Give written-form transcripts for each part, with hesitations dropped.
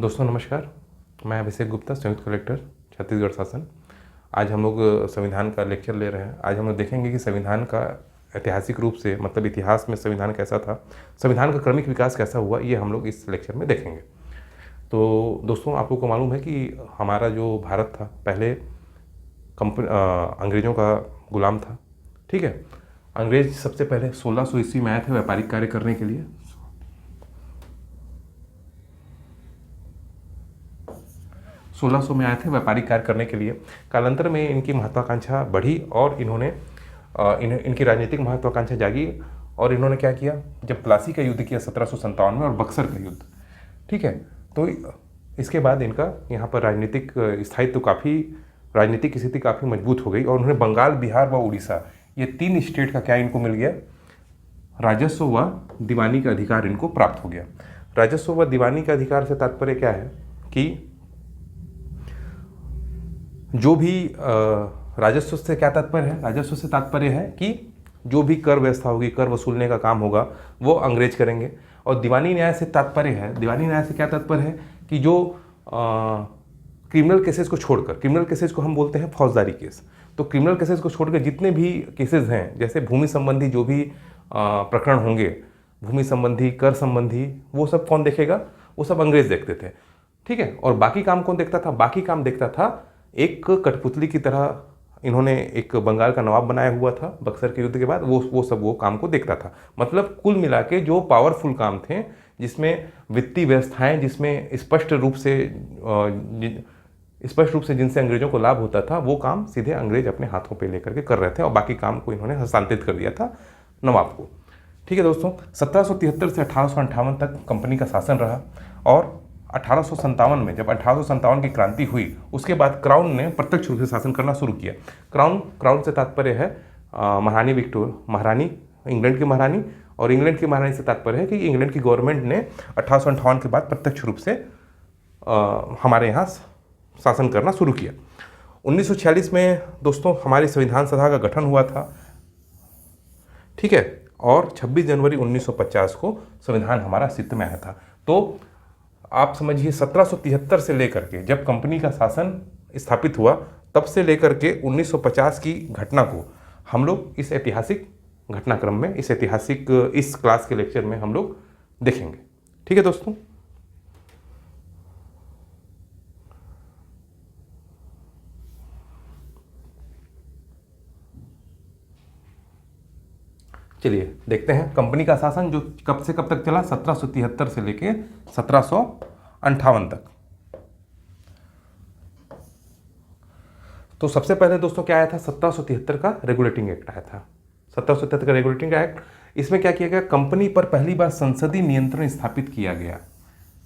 दोस्तों नमस्कार। मैं अभिषेक गुप्ता, संयुक्त कलेक्टर छत्तीसगढ़ शासन। आज हम लोग संविधान का लेक्चर ले रहे हैं। आज हम लोग देखेंगे कि संविधान का ऐतिहासिक रूप से मतलब इतिहास में संविधान कैसा था, संविधान का क्रमिक विकास कैसा हुआ, ये हम लोग इस लेक्चर में देखेंगे। तो दोस्तों, आप लोग को मालूम है कि हमारा जो भारत था पहले अंग्रेज़ों का गुलाम था। ठीक है। अंग्रेज सबसे पहले 1600 ईस्वी में आए थे व्यापारिक कार्य करने के लिए। 1600 में आए थे व्यापारिक कार्य करने के लिए। कालांतर में इनकी महत्वाकांक्षा बढ़ी और इनकी राजनीतिक महत्वाकांक्षा जागी और इन्होंने क्या किया, जब प्लासी का युद्ध किया 1757 में और बक्सर का युद्ध, ठीक है, तो इसके बाद इनका यहाँ पर राजनीतिक स्थिति काफ़ी मजबूत हो गई और उन्होंने बंगाल, बिहार व उड़ीसा, ये 3 स्टेट का क्या इनको मिल गया, राजस्व व दीवानी का अधिकार इनको प्राप्त हो गया। राजस्व व दीवानी का अधिकार से तात्पर्य क्या है कि जो भी राजस्व से क्या तात्पर्य है, राजस्व से तात्पर्य है कि जो भी कर व्यवस्था होगी, कर वसूलने का काम होगा, वो अंग्रेज करेंगे। और दीवानी न्याय से तात्पर्य है, दीवानी न्याय से क्या तात्पर्य है कि जो क्रिमिनल केसेस को छोड़कर, क्रिमिनल केसेस को हम बोलते हैं फौजदारी केस, तो क्रिमिनल केसेस को छोड़कर जितने भी केसेस हैं, जैसे भूमि संबंधी जो भी प्रकरण होंगे, भूमि संबंधी, कर संबंधी, वो सब कौन देखेगा, वो सब अंग्रेज देखते थे। ठीक है। और बाकी काम कौन देखता था, बाकी काम देखता था एक कठपुतली की तरह, इन्होंने एक बंगाल का नवाब बनाया हुआ था बक्सर के युद्ध के बाद, वो काम को देखता था। मतलब कुल मिला के जो पावरफुल काम थे, जिसमें वित्तीय व्यवस्थाएं, जिसमें स्पष्ट रूप से जिनसे अंग्रेजों को लाभ होता था, वो काम सीधे अंग्रेज अपने हाथों पे लेकर के कर रहे थे और बाकी काम को इन्होंने हस्तांतरित कर दिया था नवाब को। ठीक है दोस्तों, 1773 से 1858 तक कंपनी का शासन रहा और 1857 में जब 1857 की क्रांति हुई, उसके बाद क्राउन ने प्रत्यक्ष रूप से शासन करना शुरू किया। क्राउन से तात्पर्य है महारानी, इंग्लैंड की महारानी, और इंग्लैंड की महारानी से तात्पर्य है कि इंग्लैंड की गवर्नमेंट ने 1858 के बाद प्रत्यक्ष रूप से हमारे यहाँ शासन करना शुरू किया। 1946 में दोस्तों हमारी संविधान सभा का गठन हुआ था। ठीक है। और 26 जनवरी 1950 को संविधान हमारा अस्तित्व में आया था। तो आप समझिए 1773 से लेकर के जब कंपनी का शासन स्थापित हुआ, तब से लेकर के 1950 की घटना को हम लोग इस ऐतिहासिक घटनाक्रम में, इस क्लास के लेक्चर में हम लोग देखेंगे। ठीक है दोस्तों। चलिए देखते हैं कंपनी का शासन जो कब से कब तक चला, 1773 से लेके 1758 तक। तो सबसे पहले दोस्तों क्या आया था, 1773 का रेगुलेटिंग एक्ट आया था। 1773 का रेगुलेटिंग एक्ट, इसमें क्या किया गया, कंपनी पर पहली बार संसदीय नियंत्रण स्थापित किया गया।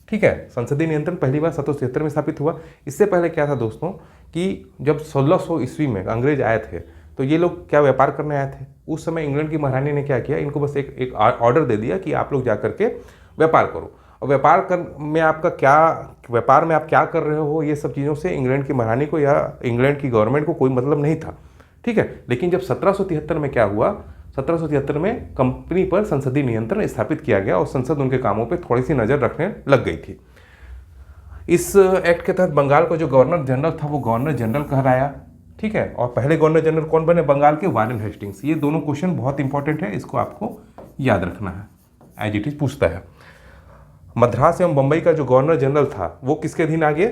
ठीक है। संसदीय नियंत्रण पहली बार 1773 में स्थापित हुआ। इससे पहले क्या था दोस्तों कि जब 1600 ईस्वी में अंग्रेज आए थे, तो ये लोग क्या व्यापार करने आए थे। उस समय इंग्लैंड की महारानी ने क्या किया, इनको बस एक ऑर्डर दे दिया कि आप लोग जा करके व्यापार करो। और व्यापार में आप क्या कर रहे हो, ये सब चीज़ों से इंग्लैंड की महारानी को या इंग्लैंड की गवर्नमेंट को कोई मतलब नहीं था। ठीक है। लेकिन जब 1773 में क्या हुआ, 1773 में कंपनी पर संसदीय नियंत्रण स्थापित किया गया और संसद उनके कामों पर थोड़ी सी नज़र रखने लग गई थी। इस एक्ट के तहत बंगाल का जो गवर्नर जनरल था वो गवर्नर जनरल कहलाया। ठीक है। और पहले गवर्नर जनरल कौन बने, बंगाल के वारेन हेस्टिंग्स। ये दोनों क्वेश्चन बहुत इंपॉर्टेंट है, इसको आपको याद रखना है, एज इट इज पूछता है। मद्रास एवं बंबई का जो गवर्नर जनरल था वो किसके अधीन आ गए,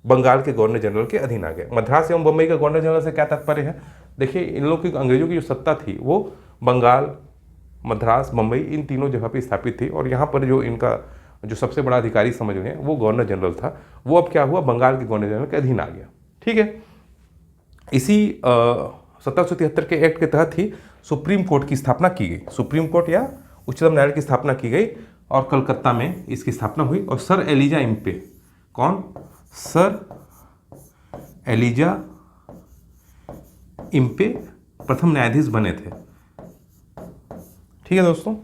बंगाल के गवर्नर जनरल के अधीन आ गए। मद्रास एवं बंबई का गवर्नर जनरल से क्या तात्पर्य है, देखिए इन लोगों की, अंग्रेजों की जो सत्ता थी वो बंगाल, मद्रास, बंबई, इन तीनों जगह पर स्थापित थी और यहाँ पर जो इनका जो सबसे बड़ा अधिकारी समझ गए वो गवर्नर जनरल था, वो अब क्या हुआ, बंगाल के गवर्नर जनरल के अधीन आ गया। ठीक है। इसी 1773 के एक्ट के तहत ही सुप्रीम कोर्ट की स्थापना की गई, सुप्रीम कोर्ट या उच्चतम न्यायालय की स्थापना की गई और कलकत्ता में इसकी स्थापना हुई। और सर एलिजा इम्पे, कौन, सर एलिजा इम्पे प्रथम न्यायाधीश बने थे। ठीक है दोस्तों।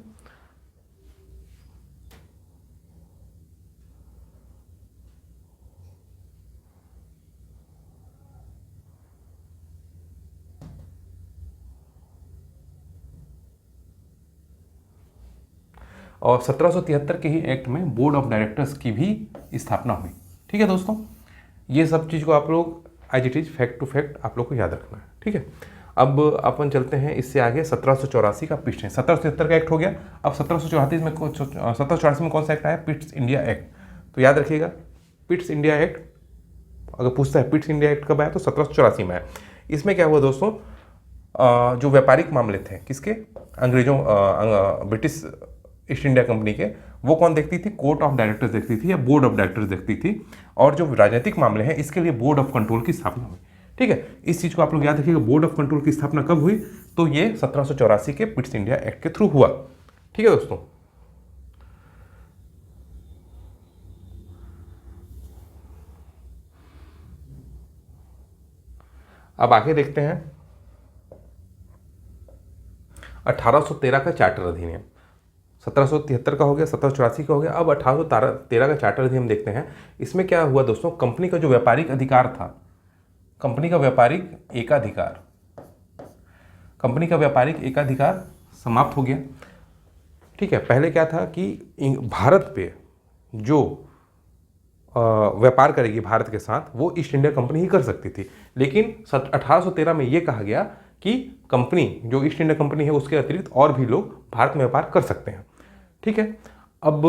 और 1773 के ही एक्ट में बोर्ड ऑफ डायरेक्टर्स की भी स्थापना हुई। ठीक है दोस्तों, ये सब चीज़ को आप लोग as it is fact to fact आप लोग को याद रखना है। ठीक है, अब अपन चलते हैं इससे आगे 1784 का पिट्स है। 1773 का एक्ट हो गया, अब 1784 में 1784 में कौन सा एक्ट आया? Pitt's India act. तो याद रखिएगा, पिट्स इंडिया एक्ट अगर पूछता है पिट्स इंडिया एक्ट कब आया तो 1784 में आया। इसमें क्या हुआ दोस्तों, जो व्यापारिक मामले थे किसके, अंग्रेजों ब्रिटिश ईस्ट इंडिया कंपनी के, वो कौन देखती थी? कोर्ट ऑफ डायरेक्टर्स देखती थी या बोर्ड ऑफ डायरेक्टर्स देखती थी। और जो राजनीतिक मामले हैं इसके लिए बोर्ड ऑफ कंट्रोल की स्थापना हुई। ठीक है, इस चीज़ को आप लोग याद रखिएगा, बोर्ड ऑफ कंट्रोल की स्थापना कब हुई? तो ये 1784 के पिट्स इंडिया एक्ट के थ्रू हुआ। ठीक है दोस्तों, अब आगे देखते हैं 1813 का चार्टर अधिनियम। 1773 का हो गया, 1784 का हो गया, अब 1813 का चार्टर अधिनियम देखते हैं। इसमें क्या हुआ दोस्तों, कंपनी का जो व्यापारिक अधिकार था, कंपनी का व्यापारिक एकाधिकार समाप्त हो गया। ठीक है, पहले क्या था कि भारत पे जो व्यापार करेगी भारत के साथ वो ईस्ट इंडिया कंपनी ही कर सकती थी, लेकिन 1813 में ये कहा गया कि कंपनी जो ईस्ट इंडिया कंपनी है उसके अतिरिक्त और भी लोग भारत में व्यापार कर सकते हैं। ठीक है, अब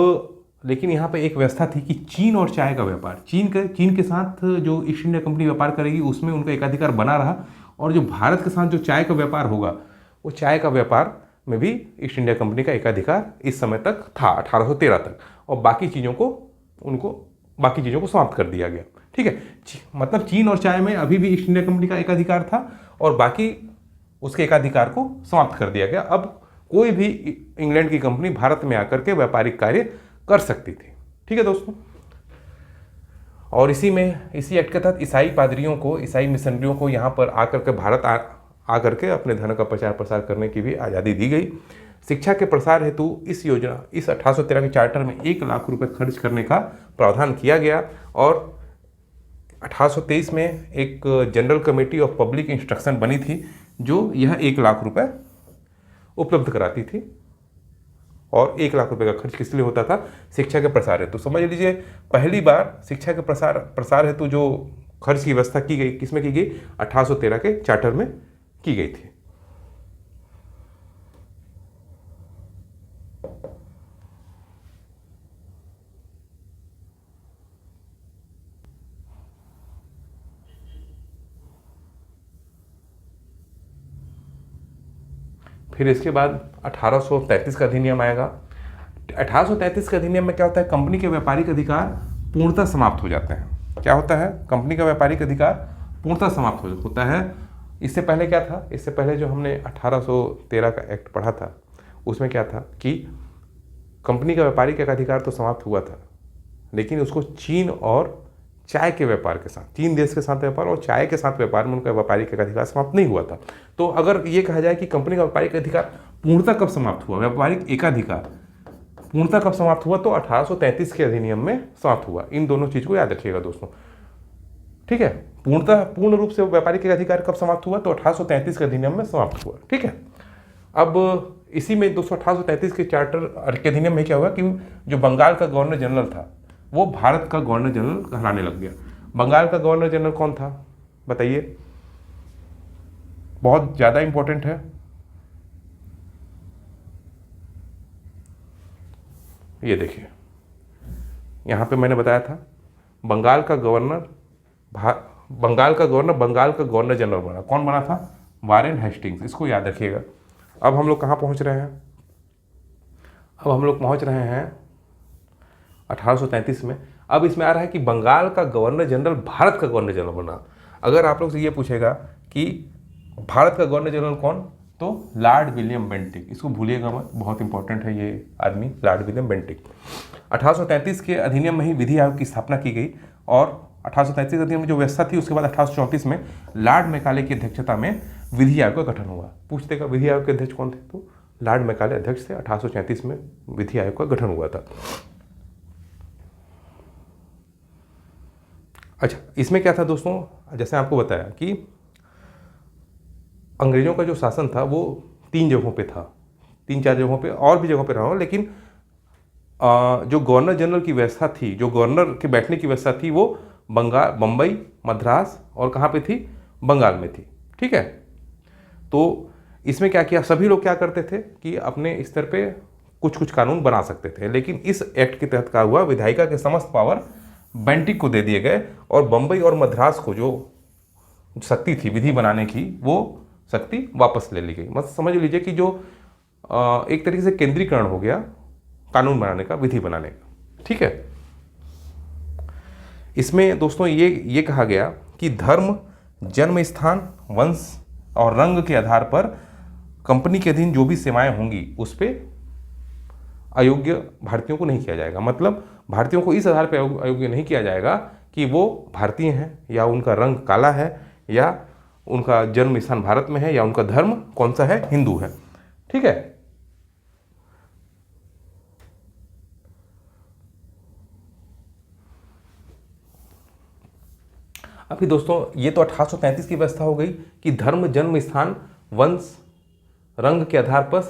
लेकिन यहाँ पे एक व्यवस्था थी कि चीन और चाय का व्यापार, चीन के साथ जो ईस्ट इंडिया कंपनी व्यापार करेगी उसमें उनका एकाधिकार बना रहा, और जो भारत के साथ जो चाय का व्यापार होगा वो चाय का व्यापार में भी ईस्ट इंडिया कंपनी का एकाधिकार इस समय तक था, 1813 तक, और बाकी चीज़ों को समाप्त कर दिया गया। ठीक है, मतलब चीन और चाय में अभी भी ईस्ट इंडिया कंपनी का एकाधिकार था और बाकी उसके एकाधिकार को समाप्त कर दिया गया। अब कोई भी इंग्लैंड की कंपनी भारत में आकर के व्यापारिक कार्य कर सकती थी। ठीक है दोस्तों, और इसी एक्ट के तहत ईसाई पादरियों को, ईसाई मिशनरियों को यहाँ पर आकर के भारत आकर के अपने धर्म का प्रचार प्रसार करने की भी आज़ादी दी गई। शिक्षा के प्रसार हेतु इस 1813 के चार्टर में 1 लाख रुपए खर्च करने का प्रावधान किया गया, और 1823 में एक general committee of public instruction बनी थी जो यह 1 लाख रुपए उपलब्ध कराती थी। और 1 लाख रुपए का खर्च किस लिए होता था? शिक्षा के प्रसार हेतु। समझ लीजिए, पहली बार शिक्षा के प्रसार हेतु जो खर्च की व्यवस्था की गई, किसमें की गई? 1813 के चार्टर में की गई थी। फिर इसके बाद 1833 का अधिनियम आएगा। 1833 के अधिनियम में क्या होता है? कंपनी के व्यापारिक अधिकार पूर्णतः समाप्त हो जाते हैं। क्या होता है? कंपनी का व्यापारिक अधिकार पूर्णतः समाप्त होता है। इससे पहले क्या था? इससे पहले जो हमने 1813 का एक्ट पढ़ा था उसमें क्या था कि कंपनी का व्यापारिक अधिकार तो समाप्त हुआ था, लेकिन उसको चीन और चाय के व्यापार के साथ, चीन देश के साथ व्यापार और चाय के साथ व्यापार में उनका व्यापारिक अधिकार समाप्त नहीं हुआ था। तो अगर ये कहा जाए कि कंपनी का व्यापारिक अधिकार पूर्णतः कब समाप्त हुआ, व्यापारिक एकाधिकार पूर्णतः कब समाप्त हुआ, तो 1833 के अधिनियम में समाप्त हुआ। इन दोनों चीज़ को याद रखिएगा दोस्तों। ठीक है, पूर्ण रूप से व्यापारिक अधिकार कब समाप्त हुआ, तो 1833 के अधिनियम में समाप्त हुआ। ठीक है, अब इसी में 1833 के चार्टर के अधिनियम में क्या हुआ कि जो बंगाल का गवर्नर जनरल था वो भारत का गवर्नर जनरल कहलाने लग गया। बंगाल का गवर्नर जनरल कौन था बताइए? बहुत ज़्यादा इंपॉर्टेंट है। ये देखिए, यहाँ पे मैंने बताया था बंगाल का गवर्नर बंगाल का गवर्नर जनरल बना। कौन बना था? Warren Hastings. इसको याद रखिएगा। अब हम लोग कहाँ पहुँच रहे हैं? अब हम लोग पहुँच रहे हैं 1833 में। अब इसमें आ रहा है कि बंगाल का गवर्नर जनरल भारत का गवर्नर जनरल बना। अगर आप लोग से ये पूछेगा कि भारत का गवर्नर जनरल कौन, तो लॉर्ड विलियम बेंटिक। इसको भूलिएगा मत, बहुत इंपॉर्टेंट है ये आदमी, लॉर्ड विलियम बेंटिक। 1833 के अधिनियम में ही विधि आयोग की स्थापना की गई, और 1833 के अधिनियम में जो व्यवस्था थी उसके बाद 1834 में लॉर्ड मैकाले की अध्यक्षता में विधि आयोग का गठन हुआ। पूछते का विधि आयोग के अध्यक्ष कौन थे, तो लॉर्ड मैकाले अध्यक्ष से 1834 में विधि आयोग का गठन हुआ था। अच्छा, इसमें क्या था दोस्तों, जैसे आपको बताया कि अंग्रेज़ों का जो शासन था वो 3 जगहों पे था, 3-4 जगहों पे और भी जगहों पे रहा हो, लेकिन जो गवर्नर जनरल की व्यवस्था थी, जो गवर्नर के बैठने की व्यवस्था थी, वो बंगाल, बम्बई, मद्रास और कहाँ पे थी, बंगाल में थी। ठीक है, तो इसमें क्या किया, सभी लोग क्या करते थे कि अपने स्तर पे कुछ कुछ कानून बना सकते थे, लेकिन इस एक्ट के तहत क्या हुआ, विधायिका के समस्त पावर बेंटिक को दे दिए गए और बम्बई और मद्रास को जो शक्ति थी विधि बनाने की, वो शक्ति वापस ले ली गई। मतलब समझ लीजिए कि जो एक तरीके से केंद्रीकरण हो गया कानून बनाने का, विधि बनाने का। ठीक है, इसमें दोस्तों ये कहा गया कि धर्म, जन्म स्थान, वंश और रंग के आधार पर कंपनी के अधीन जो भी सेवाएं होंगी उस पर अयोग्य भारतीयों को नहीं किया जाएगा। मतलब भारतीयों को इस आधार पर अयोग्य नहीं किया जाएगा कि वो भारतीय हैं या उनका रंग काला है या उनका जन्म स्थान भारत में है या उनका धर्म कौन सा है, हिंदू है। ठीक है, अभी दोस्तों ये तो 1833 की व्यवस्था हो गई कि धर्म, जन्म स्थान, वंश, रंग के आधार पर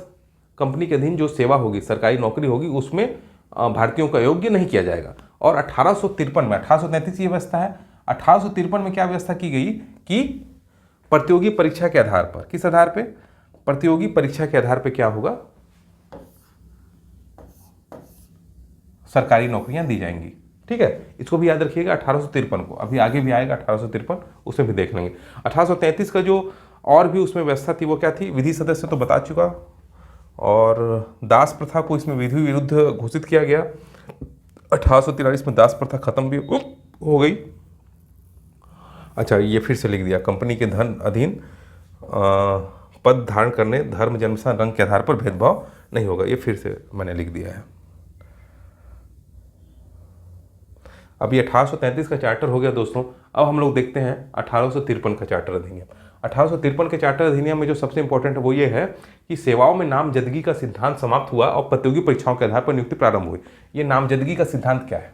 कंपनी के अधीन जो सेवा होगी, सरकारी नौकरी होगी, उसमें भारतीयों का योग्य नहीं किया जाएगा। और 1853 में, 1833 की व्यवस्था है, 1853 में क्या व्यवस्था की गई कि प्रतियोगी परीक्षा के आधार पर, किस आधार पर, प्रतियोगी परीक्षा के आधार पर क्या होगा, सरकारी नौकरियां दी जाएंगी। ठीक है, इसको भी याद रखिएगा 1853 को, अभी आगे भी आएगा 1853, उसमें भी देख लेंगे। 1833 का जो और भी उसमें व्यवस्था थी वो क्या थी, विधि सदस्य तो बता चुका, और दास प्रथा को इसमें विधि विरुद्ध घोषित किया गया। 1843 में दास प्रथा खत्म भी हो गई। अच्छा, ये फिर से लिख दिया, कंपनी के धन अधीन पद धारण करने, धर्म, जन्म स्थान, रंग के आधार पर भेदभाव नहीं होगा, ये फिर से मैंने लिख दिया है। अभी 1833 का चार्टर हो गया दोस्तों। अब हम लोग देखते हैं 1853 का चार्टर अधिनियम। 1853 के चार्टर अधिनियम में जो सबसे इंपॉर्टेंट है वो ये है कि सेवाओं में नामजदगी का सिद्धांत समाप्त हुआ और प्रतियोगी परीक्षाओं के आधार पर नियुक्ति प्रारंभ हुई। ये नामजदगी का सिद्धांत क्या है?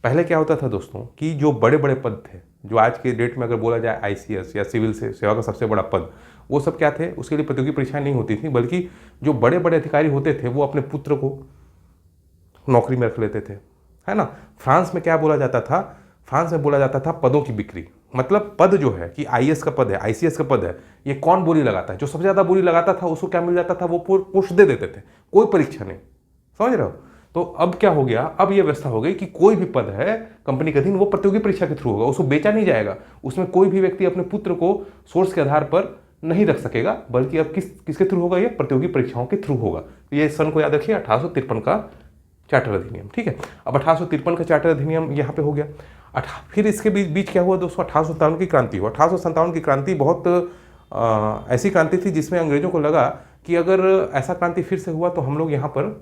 पहले क्या होता था दोस्तों कि जो बड़े बड़े पद थे, जो आज के डेट में अगर बोला जाए ICS या सिविल से सेवा का सबसे बड़ा पद, वो सब क्या थे, उसके लिए प्रतियोगी परीक्षाएं नहीं होती थी, बल्कि जो बड़े बड़े अधिकारी होते थे वो अपने पुत्र को नौकरी में रख लेते थे, है ना। फ्रांस में क्या बोला जाता था, फ्रांस में बोला जाता था पदों की बिक्री। मतलब पद जो है कि IAS का पद है, ICS का पद है, ये कौन बोली लगाता है, जो सबसे ज़्यादा बोली लगाता था उसको क्या मिल जाता था, वो पोस्ट दे देते थे, कोई परीक्षा नहीं। समझ रहे हो? तो अब क्या हो गया, अब ये व्यवस्था हो गई कि कोई भी पद है कंपनी के अधीन, वो प्रतियोगी परीक्षा के थ्रू होगा, उसको बेचा नहीं जाएगा। उसमें कोई भी व्यक्ति अपने पुत्र को सोर्स के आधार पर नहीं रख सकेगा, बल्कि अब किसके थ्रू होगा, ये प्रतियोगी परीक्षाओं के थ्रू होगा। ये सन को याद रखिए, 1853 का चार्टर अधिनियम। ठीक है, अब 1853 का चार्टर अधिनियम यहाँ पे हो गया। फिर इसके बीच क्या हुआ दोस्तों, 1857 की क्रांति हुआ। 1857 की क्रांति बहुत ऐसी क्रांति थी जिसमें अंग्रेजों को लगा कि अगर ऐसा क्रांति फिर से हुआ तो हम लोग यहाँ पर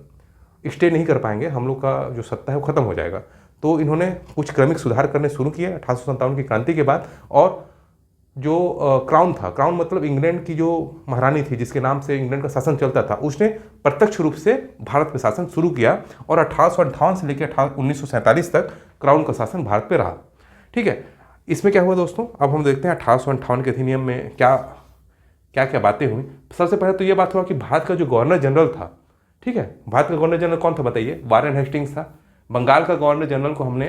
स्टे नहीं कर पाएंगे, हम लोग का जो सत्ता है वो खत्म हो जाएगा। तो इन्होंने कुछ क्रमिक सुधार करने शुरू किए 1857 की क्रांति के बाद। और जो क्राउन था, क्राउन मतलब इंग्लैंड की जो महारानी थी जिसके नाम से इंग्लैंड का शासन चलता था, उसने प्रत्यक्ष रूप से भारत पे शासन शुरू किया और 1858 से लेकर 1947 तक क्राउन का शासन भारत पे रहा। ठीक है, इसमें क्या हुआ दोस्तों, अब हम देखते हैं 1858 के अधिनियम में क्या क्या बातें हुई। सबसे पहले तो ये बात हुआ कि भारत का जो गवर्नर जनरल था, ठीक है, भारत का गवर्नर जनरल कौन था बताइए, वारेन हेस्टिंग्स था। बंगाल का गवर्नर जनरल को हमने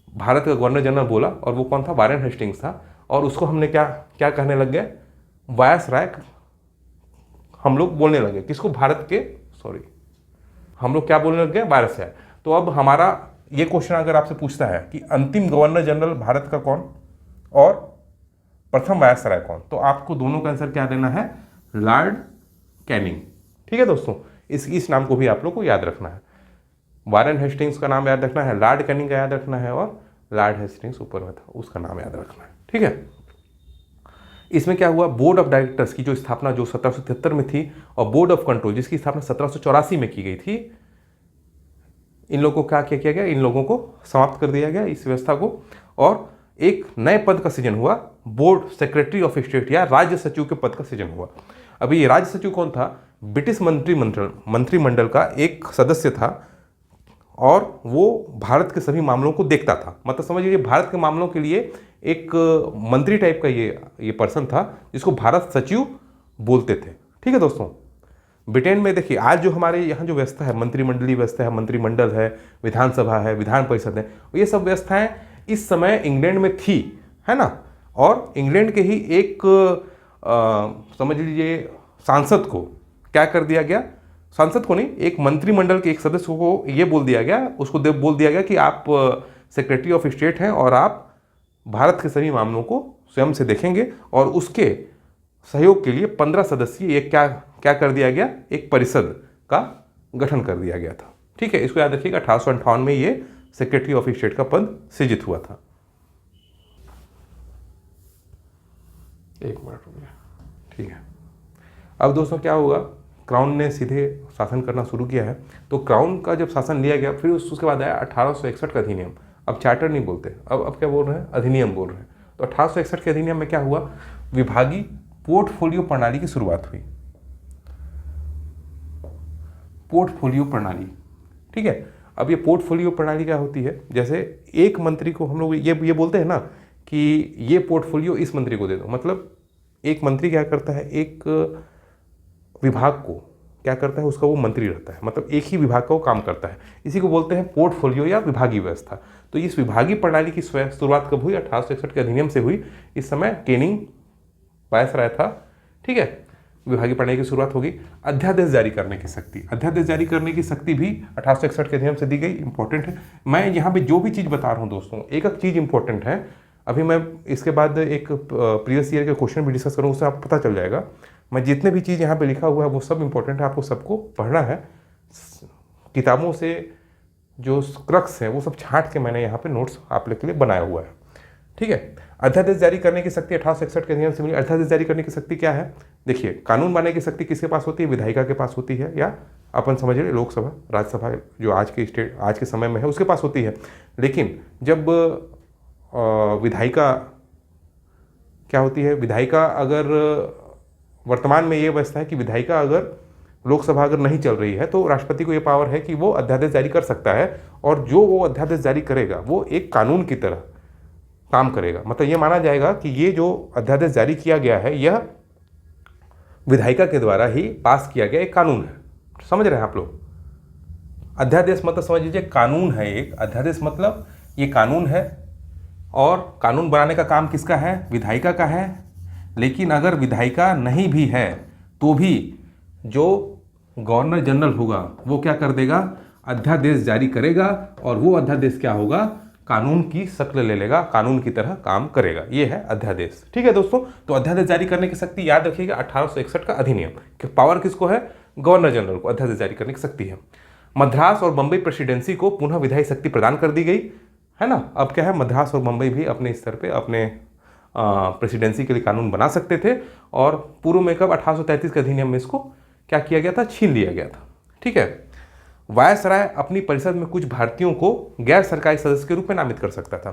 भारत का गवर्नर जनरल बोला और वो कौन था, वारेन हेस्टिंग्स था। और उसको हमने क्या क्या कहने लग गए, वायसराय हम लोग बोलने लगे। किसको, भारत के, सॉरी, हम लोग क्या बोलने लग गए, वायसराय। तो अब हमारा ये क्वेश्चन अगर आपसे पूछता है कि अंतिम गवर्नर जनरल भारत का कौन और प्रथम वायसराय कौन, तो आपको दोनों का आंसर क्या देना है, लॉर्ड कैनिंग। ठीक है दोस्तों, इस नाम को भी आप लोग को याद रखना है। वारेन हेस्टिंग्स का नाम याद रखना है, लॉर्ड कैनिंग का याद रखना है, और लॉर्ड हेस्टिंग्स ऊपर में था उसका नाम याद रखना है। ठीक है, इसमें क्या हुआ, बोर्ड ऑफ डायरेक्टर्स की जो स्थापना जो 1773 में थी और बोर्ड ऑफ कंट्रोल जिसकी स्थापना 1784 में की गई थी, इन लोगों को क्या किया गया, इन लोगों को समाप्त कर दिया गया इस व्यवस्था को। और एक नए पद का सृजन हुआ, बोर्ड सेक्रेटरी ऑफ स्टेट या राज्य सचिव के पद का सृजन हुआ। अभी ये राज्य सचिव कौन था, ब्रिटिश मंत्रिमंडल का एक सदस्य था और वो भारत के सभी मामलों को देखता था। मतलब समझ लीजिए भारत के मामलों के लिए एक मंत्री टाइप का ये पर्सन था जिसको भारत सचिव बोलते थे। ठीक है दोस्तों, ब्रिटेन में देखिए आज जो हमारे यहाँ जो व्यवस्था है, मंत्रिमंडलीय व्यवस्था है, मंत्रिमंडल है, विधानसभा है, विधान परिषद है, ये सब व्यवस्थाएं इस समय इंग्लैंड में थी, है ना। और इंग्लैंड के ही एक समझ लीजिए सांसद को क्या कर दिया गया, सांसद को नहीं, एक मंत्रिमंडल के एक सदस्य को ये बोल दिया गया, उसको बोल दिया गया कि आप सेक्रेटरी ऑफ स्टेट हैं और आप भारत के सभी मामलों को स्वयं से देखेंगे। और उसके सहयोग के लिए 15 सदस्यीय एक क्या कर दिया गया, एक परिषद का गठन कर दिया गया था। ठीक है, इसको याद रखिएगा। 1858 में ये सेक्रेटरी ऑफ स्टेट का पद सृजित हुआ था। एक मिनट हो गया, ठीक है। अब दोस्तों क्या होगा, क्राउन ने सीधे शासन करना शुरू किया है। तो क्राउन का जब शासन लिया गया, फिर उसके बाद आया 1861 का अधिनियम। अब चार्टर नहीं बोलते, अब क्या बोल रहे हैं, अधिनियम बोल रहे हैं। तो 1861 के अधिनियम में क्या हुआ, विभागीय पोर्टफोलियो प्रणाली की शुरुआत हुई। पोर्टफोलियो प्रणाली, ठीक है। अब ये पोर्टफोलियो प्रणाली क्या होती है, जैसे एक मंत्री को हम लोग ये बोलते हैं ना कि ये पोर्टफोलियो इस मंत्री को दे दो। मतलब एक मंत्री क्या करता है, एक विभाग को क्या करता है, उसका वो मंत्री रहता है, मतलब एक ही विभाग का वो काम करता है। इसी को बोलते हैं पोर्टफोलियो या विभागीय व्यवस्था। तो इस विभागीय प्रणाली की शुरुआत कब हुई, 1861 के अधिनियम से हुई। इस समय कैनिंग वायसराय था, ठीक है। विभागीय प्रणाली की शुरुआत होगी। अध्यादेश जारी करने की शक्ति, अध्यादेश जारी करने की शक्ति भी 1861 के अधिनियम से दी गई। इंपॉर्टेंट है, मैं यहाँ पे जो भी चीज़ बता रहा हूँ दोस्तों, एक एक चीज़ इंपॉर्टेंट है। अभी मैं इसके बाद एक प्रीवियस ईयर के क्वेश्चन भी डिस्कस करूँ, उससे आपको पता चल जाएगा। मैं जितने भी चीज़ यहाँ पे लिखा हुआ है वो सब इंपॉर्टेंट है, आपको सबको पढ़ना है। किताबों से जो क्रक्स है वो सब छांट के मैंने यहाँ पे नोट्स आप लोग के लिए बनाया हुआ है, ठीक है। अध्यादेश जारी करने की शक्ति 1861 के अधिनियम से मिली। अध्यादेश जारी करने की शक्ति क्या है, देखिए, कानून बनाने की शक्ति किसके पास होती है, विधायिका के पास होती है, या अपन समझ रहे लोकसभा, राज्यसभा जो आज के समय में है उसके पास होती है। लेकिन जब विधायिका क्या होती है, विधायिका अगर वर्तमान में ये व्यवस्था है कि विधायिका अगर लोकसभा अगर नहीं चल रही है तो राष्ट्रपति को ये पावर है कि वो अध्यादेश जारी कर सकता है, और जो वो अध्यादेश जारी करेगा वो एक कानून की तरह काम करेगा। मतलब ये माना जाएगा कि ये जो अध्यादेश जारी किया गया है यह विधायिका के द्वारा ही पास किया गया एक कानून है। समझ रहे हैं आप लोग, अध्यादेश मतलब समझ लीजिए कानून है एक। अध्यादेश मतलब ये कानून है, और कानून बनाने का काम किसका है, विधायिका का है। लेकिन अगर विधायिका नहीं भी है तो भी जो गवर्नर जनरल होगा वो क्या कर देगा, अध्यादेश जारी करेगा, और वो अध्यादेश क्या होगा, कानून की शक्ल ले लेगा, कानून की तरह काम करेगा। ये है अध्यादेश, ठीक है दोस्तों। तो अध्यादेश जारी करने की शक्ति याद रखिएगा, 1861 का अधिनियम कि पावर किसको है, गवर्नर जनरल को अध्यादेश जारी करने की शक्ति है। मद्रास और बंबई प्रेसिडेंसी को पुनः विधायी शक्ति प्रदान कर दी गई, है ना। अब क्या है, मद्रास और बंबई भी अपने स्तर पे अपने प्रेसिडेंसी के लिए कानून बना सकते थे। और पूर्व में कब, 1833 के अधिनियम में इसको क्या किया गया था, छीन लिया गया था, ठीक है। वायसराय अपनी परिषद में कुछ भारतीयों को गैर सरकारी सदस्य के रूप में नामित कर सकता था।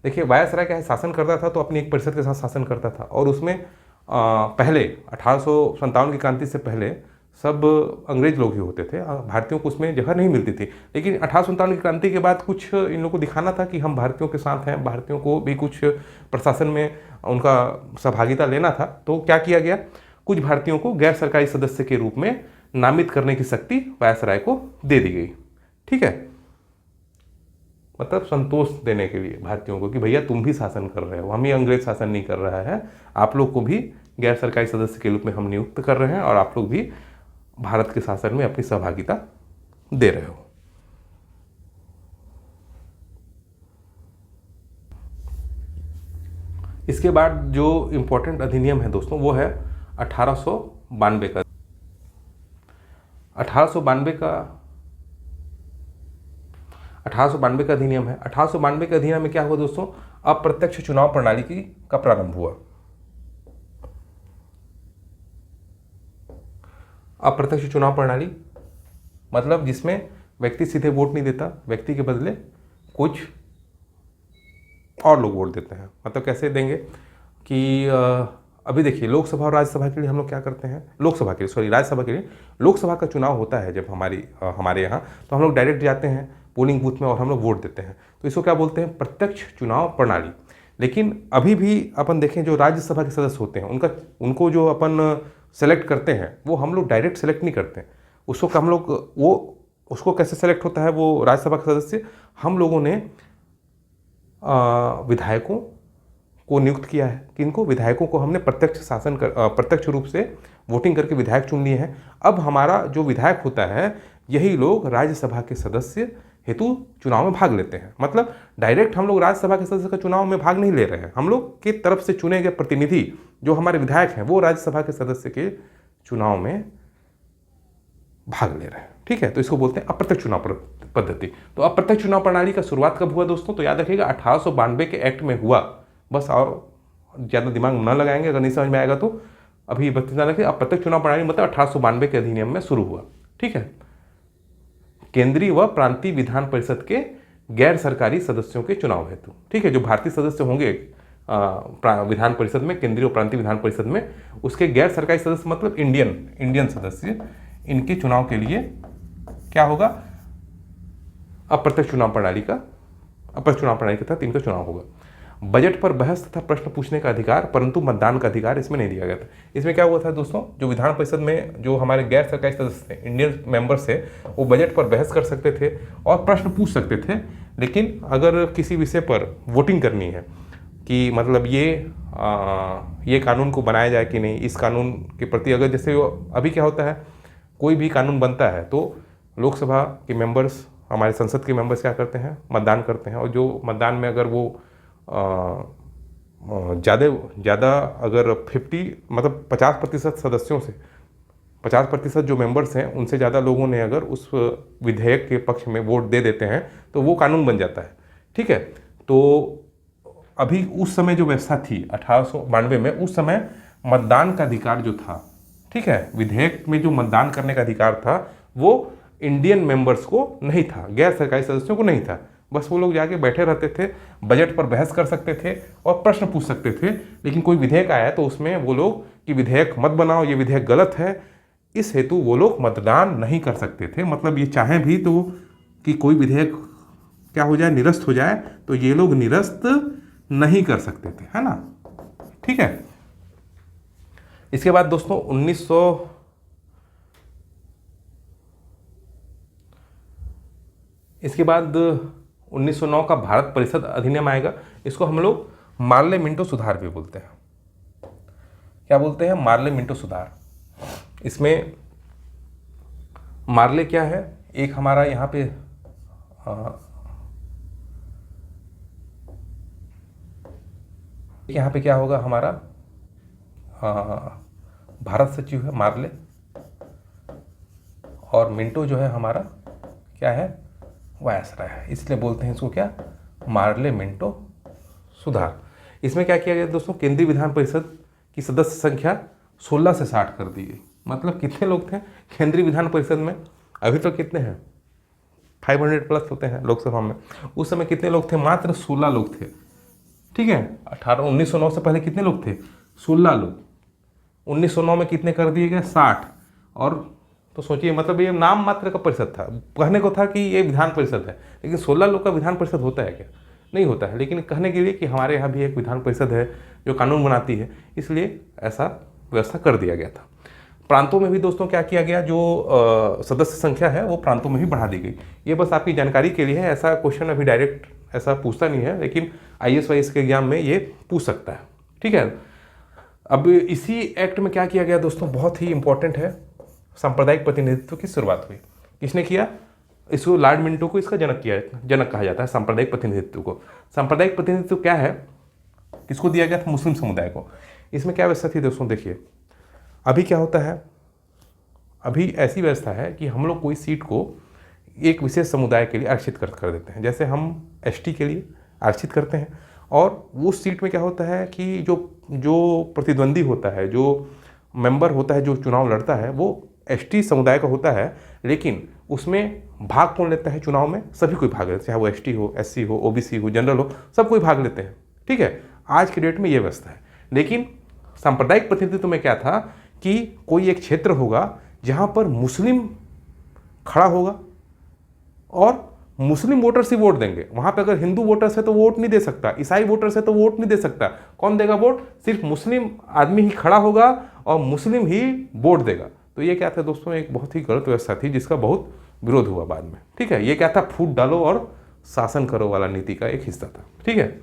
देखिए, वायसराय क्या है, शासन करता था तो अपनी एक परिषद के साथ शासन करता था, और उसमें पहले 1857 की क्रांति से पहले सब अंग्रेज लोग ही होते थे, भारतीयों को उसमें जगह नहीं मिलती थी। लेकिन 1857 की क्रांति के बाद कुछ इन लोगों को दिखाना था कि हम भारतीयों के साथ हैं, भारतीयों को भी कुछ प्रशासन में उनका सहभागिता लेना था। तो क्या किया गया, कुछ भारतीयों को गैर सरकारी सदस्य के रूप में नामित करने की शक्ति वायसराय को दे दी गई, ठीक है। मतलब संतोष देने के लिए भारतीयों को कि भैया तुम भी शासन कर रहे हो, हम ही अंग्रेज शासन नहीं कर रहा है, आप लोग को भी गैर सरकारी सदस्य के रूप में हम नियुक्त कर रहे हैं, और आप लोग भी भारत के शासन में अपनी सहभागिता दे रहे हो। इसके बाद जो इंपॉर्टेंट अधिनियम है दोस्तों वो है 1892 का। 1892 का अधिनियम है। 1892 के अधिनियम में क्या हुआ दोस्तों, अप्रत्यक्ष चुनाव प्रणाली का प्रारंभ हुआ। अप्रत्यक्ष चुनाव प्रणाली मतलब जिसमें व्यक्ति सीधे वोट नहीं देता, व्यक्ति के बदले कुछ और लोग वोट देते हैं। मतलब कैसे देंगे कि अभी देखिए, लोकसभा और राज्यसभा के लिए हम लोग क्या करते हैं, राज्यसभा के लिए लोकसभा का चुनाव होता है जब हमारे यहाँ, तो हम लोग डायरेक्ट जाते हैं पोलिंग बूथ में और हम लोग वोट देते हैं। तो इसको क्या बोलते हैं, प्रत्यक्ष चुनाव प्रणाली। लेकिन अभी भी अपन देखें जो राज्यसभा के सदस्य होते हैं उनको जो अपन सेलेक्ट करते हैं वो हम लोग डायरेक्ट सेलेक्ट नहीं करते हैं। उसको हम लोग वो उसको कैसे सेलेक्ट होता है वो राज्यसभा के सदस्य, हम लोगों ने विधायकों को नियुक्त किया है। किनको? विधायकों को हमने प्रत्यक्ष रूप से वोटिंग करके विधायक चुन लिए हैं। अब हमारा जो विधायक होता है यही लोग राज्यसभा के सदस्य हेतु चुनाव में भाग लेते हैं। मतलब डायरेक्ट हम लोग राज्यसभा के सदस्य का चुनाव में भाग नहीं ले रहे हैं, हम लोग की तरफ से चुने गए प्रतिनिधि जो हमारे विधायक हैं वो राज्यसभा के सदस्य के चुनाव में भाग ले रहे हैं। ठीक है, तो इसको बोलते हैं अप्रत्यक्ष चुनाव पद्धति। तो अप्रत्यक्ष चुनाव प्रणाली का शुरुआत कब हुआ दोस्तों? तो याद रखिएगा 1892 के एक्ट में हुआ। बस और ज़्यादा दिमाग न लगाएंगे, अगर नहीं समझ में आएगा तो अभी बता रखिए। अप्रत्यक्ष चुनाव प्रणाली मतलब 1892 के अधिनियम में शुरू हुआ। ठीक है, केंद्रीय व प्रांतीय विधान परिषद के गैर सरकारी सदस्यों के चुनाव हेतु। ठीक है, जो भारतीय सदस्य होंगे विधान परिषद में, केंद्रीय व प्रांतीय विधान परिषद में, उसके गैर सरकारी सदस्य मतलब इंडियन सदस्य, इनके चुनाव के लिए क्या होगा? अप्रत्यक्ष चुनाव प्रणाली के तहत इनका चुनाव होगा। बजट पर बहस तथा प्रश्न पूछने का अधिकार, परंतु मतदान का अधिकार इसमें नहीं दिया गया था। इसमें क्या हुआ था दोस्तों? जो विधान परिषद में जो हमारे गैर सरकारी सदस्य थे, इंडियन मेंबर्स थे, वो बजट पर बहस कर सकते थे और प्रश्न पूछ सकते थे। लेकिन अगर किसी विषय पर वोटिंग करनी है कि मतलब ये कानून को बनाया जाए कि नहीं, इस कानून के प्रति अगर जैसे अभी क्या होता है, कोई भी कानून बनता है तो लोकसभा के मेंबर्स, हमारे संसद के मेंबर्स क्या करते हैं? मतदान करते हैं। और जो मतदान में अगर वो ज़्यादा अगर 50% सदस्यों से 50% जो मेंबर्स हैं उनसे ज़्यादा लोगों ने अगर उस विधेयक के पक्ष में वोट दे देते हैं तो वो कानून बन जाता है। ठीक है, तो अभी उस समय जो व्यवस्था थी 1892 में, उस समय मतदान का अधिकार जो था, ठीक है, विधेयक में जो मतदान करने का अधिकार था वो इंडियन मेंबर्स को नहीं था, गैर सरकारी सदस्यों को नहीं था। बस वो लोग जाके बैठे रहते थे, बजट पर बहस कर सकते थे और प्रश्न पूछ सकते थे। लेकिन कोई विधेयक आया तो उसमें वो लोग कि विधेयक मत बनाओ, ये विधेयक गलत है, इस हेतु वो लोग मतदान नहीं कर सकते थे। मतलब ये चाहें भी तो कि कोई विधेयक क्या हो जाए, निरस्त हो जाए, तो ये लोग निरस्त नहीं कर सकते थे, है ना। ठीक है, इसके बाद दोस्तों 1909 का भारत परिषद अधिनियम आएगा। इसको हम लोग मार्ले मिंटो सुधार भी बोलते हैं। क्या बोलते हैं? मार्ले मिंटो सुधार। इसमें मार्ले क्या है? एक हमारा यहाँ पे क्या होगा? हमारा भारत सचिव है मार्ले, और मिंटो जो है हमारा क्या है? वायसराय है। इसलिए बोलते हैं इसको क्या? मार्ले मिंटो सुधार। इसमें क्या किया गया दोस्तों? केंद्रीय विधान परिषद की सदस्य संख्या 16 से 60 कर दी गई। मतलब कितने लोग थे केंद्रीय विधान परिषद में? अभी तो कितने हैं? 500+ होते हैं लोकसभा में। उस समय कितने लोग थे? मात्र 16 लोग थे। ठीक है, 1909 से पहले कितने लोग थे? 16 लोग। 1909 में कितने कर दिए गए? 60। और तो सोचिए, मतलब ये नाम मात्र का परिषद था। कहने को था कि ये विधान परिषद है, लेकिन 16 लोग का विधान परिषद होता है क्या? नहीं होता है। लेकिन कहने के लिए कि हमारे यहाँ भी एक विधान परिषद है जो कानून बनाती है, इसलिए ऐसा व्यवस्था कर दिया गया था। प्रांतों में भी दोस्तों क्या किया गया? जो सदस्य संख्या है वो प्रांतों में भी बढ़ा दी गई। ये बस आपकी जानकारी के लिए है, ऐसा क्वेश्चन अभी डायरेक्ट ऐसा पूछता नहीं है, लेकिन IAS के एग्जाम में ये पूछ सकता है। ठीक है, अब इसी एक्ट में क्या किया गया दोस्तों? बहुत ही इंपॉर्टेंट है, सांप्रदायिक प्रतिनिधित्व की शुरुआत हुई। किसने किया? इसको लॉर्ड मिंटो को इसका जनक कहा जाता है, सांप्रदायिक प्रतिनिधित्व को। सांप्रदायिक प्रतिनिधित्व क्या है? किसको दिया गया था? मुस्लिम समुदाय को। इसमें क्या व्यवस्था थी दोस्तों? देखिए, अभी क्या होता है, अभी ऐसी व्यवस्था है कि हम लोग कोई सीट को एक विशेष समुदाय के लिए आरक्षित कर देते हैं। जैसे हम ST के लिए आरक्षित करते हैं, और उस सीट में क्या होता है कि जो प्रतिद्वंदी होता है, जो मेंबर होता है, जो चुनाव लड़ता है, वो ST समुदाय का होता है। लेकिन उसमें भाग कौन लेता है? चुनाव में सभी कोई भाग लेते हैं, चाहे वो ST हो, SC हो, OBC हो, जनरल हो, सब कोई भाग लेते हैं। ठीक है, आज की डेट में ये व्यवस्था है। लेकिन सांप्रदायिक प्रतिनिधित्व में क्या था कि कोई एक क्षेत्र होगा जहाँ पर मुस्लिम खड़ा होगा और मुस्लिम वोटर्स ही वोट देंगे। वहां पे अगर हिंदू वोटर्स है तो वोट नहीं दे सकता, ईसाई वोटर्स है तो वोट नहीं दे सकता। कौन देगा वोट? सिर्फ मुस्लिम आदमी ही खड़ा होगा और मुस्लिम ही वोट देगा। तो ये क्या था दोस्तों, एक बहुत ही गलत व्यवस्था थी जिसका बहुत विरोध हुआ बाद में। ठीक है, ये क्या था, फूट डालो और शासन करो वाला नीति का एक हिस्सा था। ठीक है,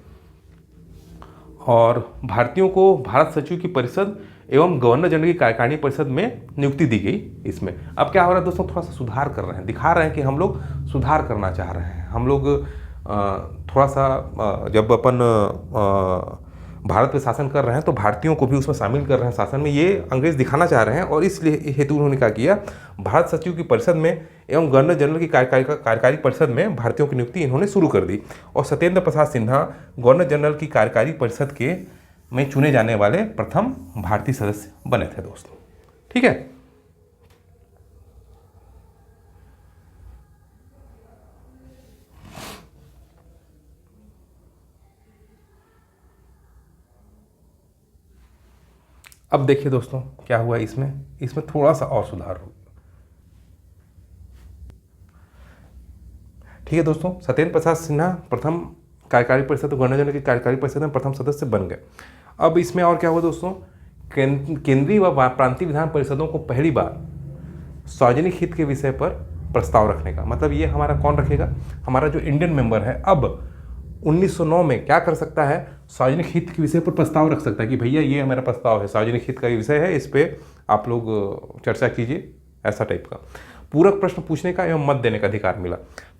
और भारतीयों को भारत सचिव की परिषद एवं गवर्नर जनरल की कार्यकारिणी परिषद में नियुक्ति दी गई। इसमें अब क्या हो रहा है दोस्तों, थोड़ा सा सुधार कर रहे हैं, दिखा रहे हैं कि हम लोग सुधार करना चाह रहे हैं। हम लोग थोड़ा सा जब अपन भारत पे शासन कर रहे हैं तो भारतीयों को भी उसमें शामिल कर रहे हैं शासन में, ये अंग्रेज दिखाना चाह रहे हैं। और इसलिए हेतु उन्होंने क्या किया, भारत सचिव की परिषद में एवं गवर्नर जनरल की कार्यकारी परिषद में भारतीयों की नियुक्ति इन्होंने शुरू कर दी। और सत्येंद्र प्रसाद सिन्हा गवर्नर जनरल की कार्यकारी परिषद के में चुने जाने वाले प्रथम भारतीय सदस्य बने थे दोस्तों। ठीक है, अब देखिए दोस्तों क्या हुआ इसमें थोड़ा सा और सुधार हो। ठीक है दोस्तों, सत्येंद्र प्रसाद सिन्हा प्रथम कार्यकारी परिषद, गवर्नर जनरल की कार्यकारी परिषद में प्रथम सदस्य बन गए। अब इसमें और क्या हुआ दोस्तों, केंद्रीय व प्रांतीय विधान परिषदों को पहली बार सार्वजनिक हित के विषय पर प्रस्ताव रखने का, मतलब ये हमारा कौन रखेगा, हमारा जो इंडियन मेंबर है अब 1909 में क्या कर सकता है, सार्वजनिक हित के विषय पर प्रस्ताव रख सकता है कि भैया ये मेरा प्रस्ताव है, सार्वजनिक हित का विषय है, इस पे आप लोग चर्चा कीजिए, ऐसा टाइप का। पूरक प्रश्न पूछने का एवं मत देने का अधिकार मिला।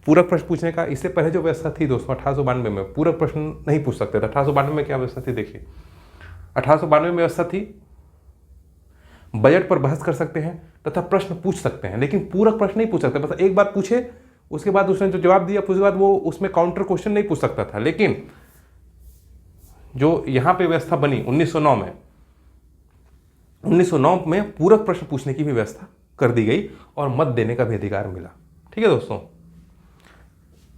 पूरक प्रश्न पूछने का, इससे पहले जो व्यवस्था थी दोस्तों 1892 में पूरक प्रश्न नहीं पूछ सकते थे। 1892 में क्या व्यवस्था थी देखिए, 1892 में व्यवस्था थी बजट पर बहस कर सकते हैं तथा प्रश्न पूछ सकते हैं, लेकिन पूरक प्रश्न नहीं पूछ सकते। बस एक बार पूछे, उसके बाद उसने जो जवाब दिया उसके बाद वो उसमें काउंटर क्वेश्चन नहीं पूछ सकता था। लेकिन जो यहाँ पे व्यवस्था बनी 1909 में, 1909 में पूरक प्रश्न पूछने की भी व्यवस्था कर दी गई और मत देने का भी अधिकार मिला। ठीक है दोस्तों,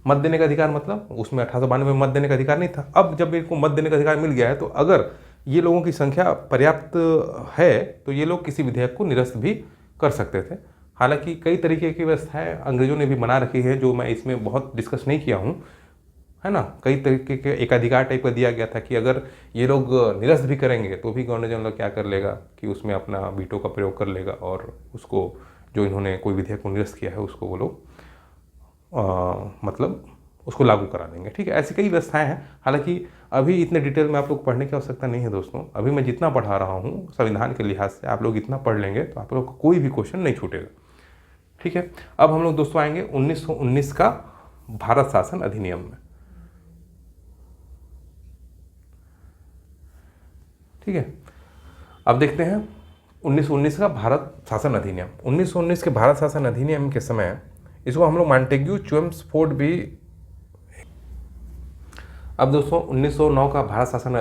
मत देने का अधिकार मतलब उसमें 1892 में मत देने का अधिकार नहीं था। अब जब इनको मत देने का अधिकार मिल गया है तो अगर ये लोगों की संख्या पर्याप्त है तो ये लोग किसी विधेयक को निरस्त भी कर सकते थे। हालांकि कई तरीके की व्यवस्थाएं अंग्रेजों ने भी बना रखी है जो मैं इसमें बहुत डिस्कस नहीं किया हूँ, है ना। कई तरीके के एकाधिकार टाइप का दिया गया था कि अगर ये लोग निरस्त भी करेंगे तो भी गवर्नर जनरल क्या कर लेगा कि उसमें अपना वीटो का प्रयोग कर लेगा और उसको जो इन्होंने कोई विधेयक को निरस्त किया है उसको वो लोग मतलब उसको लागू करा देंगे। ठीक है, ऐसी कई व्यवस्थाएं हैं। हालांकि अभी इतने डिटेल में आप लोग पढ़ने की आवश्यकता नहीं है दोस्तों। अभी मैं जितना पढ़ा रहा हूँ संविधान के लिहाज से आप लोग इतना पढ़ लेंगे तो आप लोग को कोई भी क्वेश्चन नहीं छूटेगा। ठीक है, अब हम लोग दोस्तों आएंगे 1919 का भारत शासन अधिनियम में। ठीक है, अब देखते हैं 1919 का भारत शासन अधिनियम। 1919 के भारत शासन अधिनियम के समय इसको हम लोग मॉन्टेग्यू चेम्सफोर्ड भी। अब दोस्तों 1909 का भारत शासन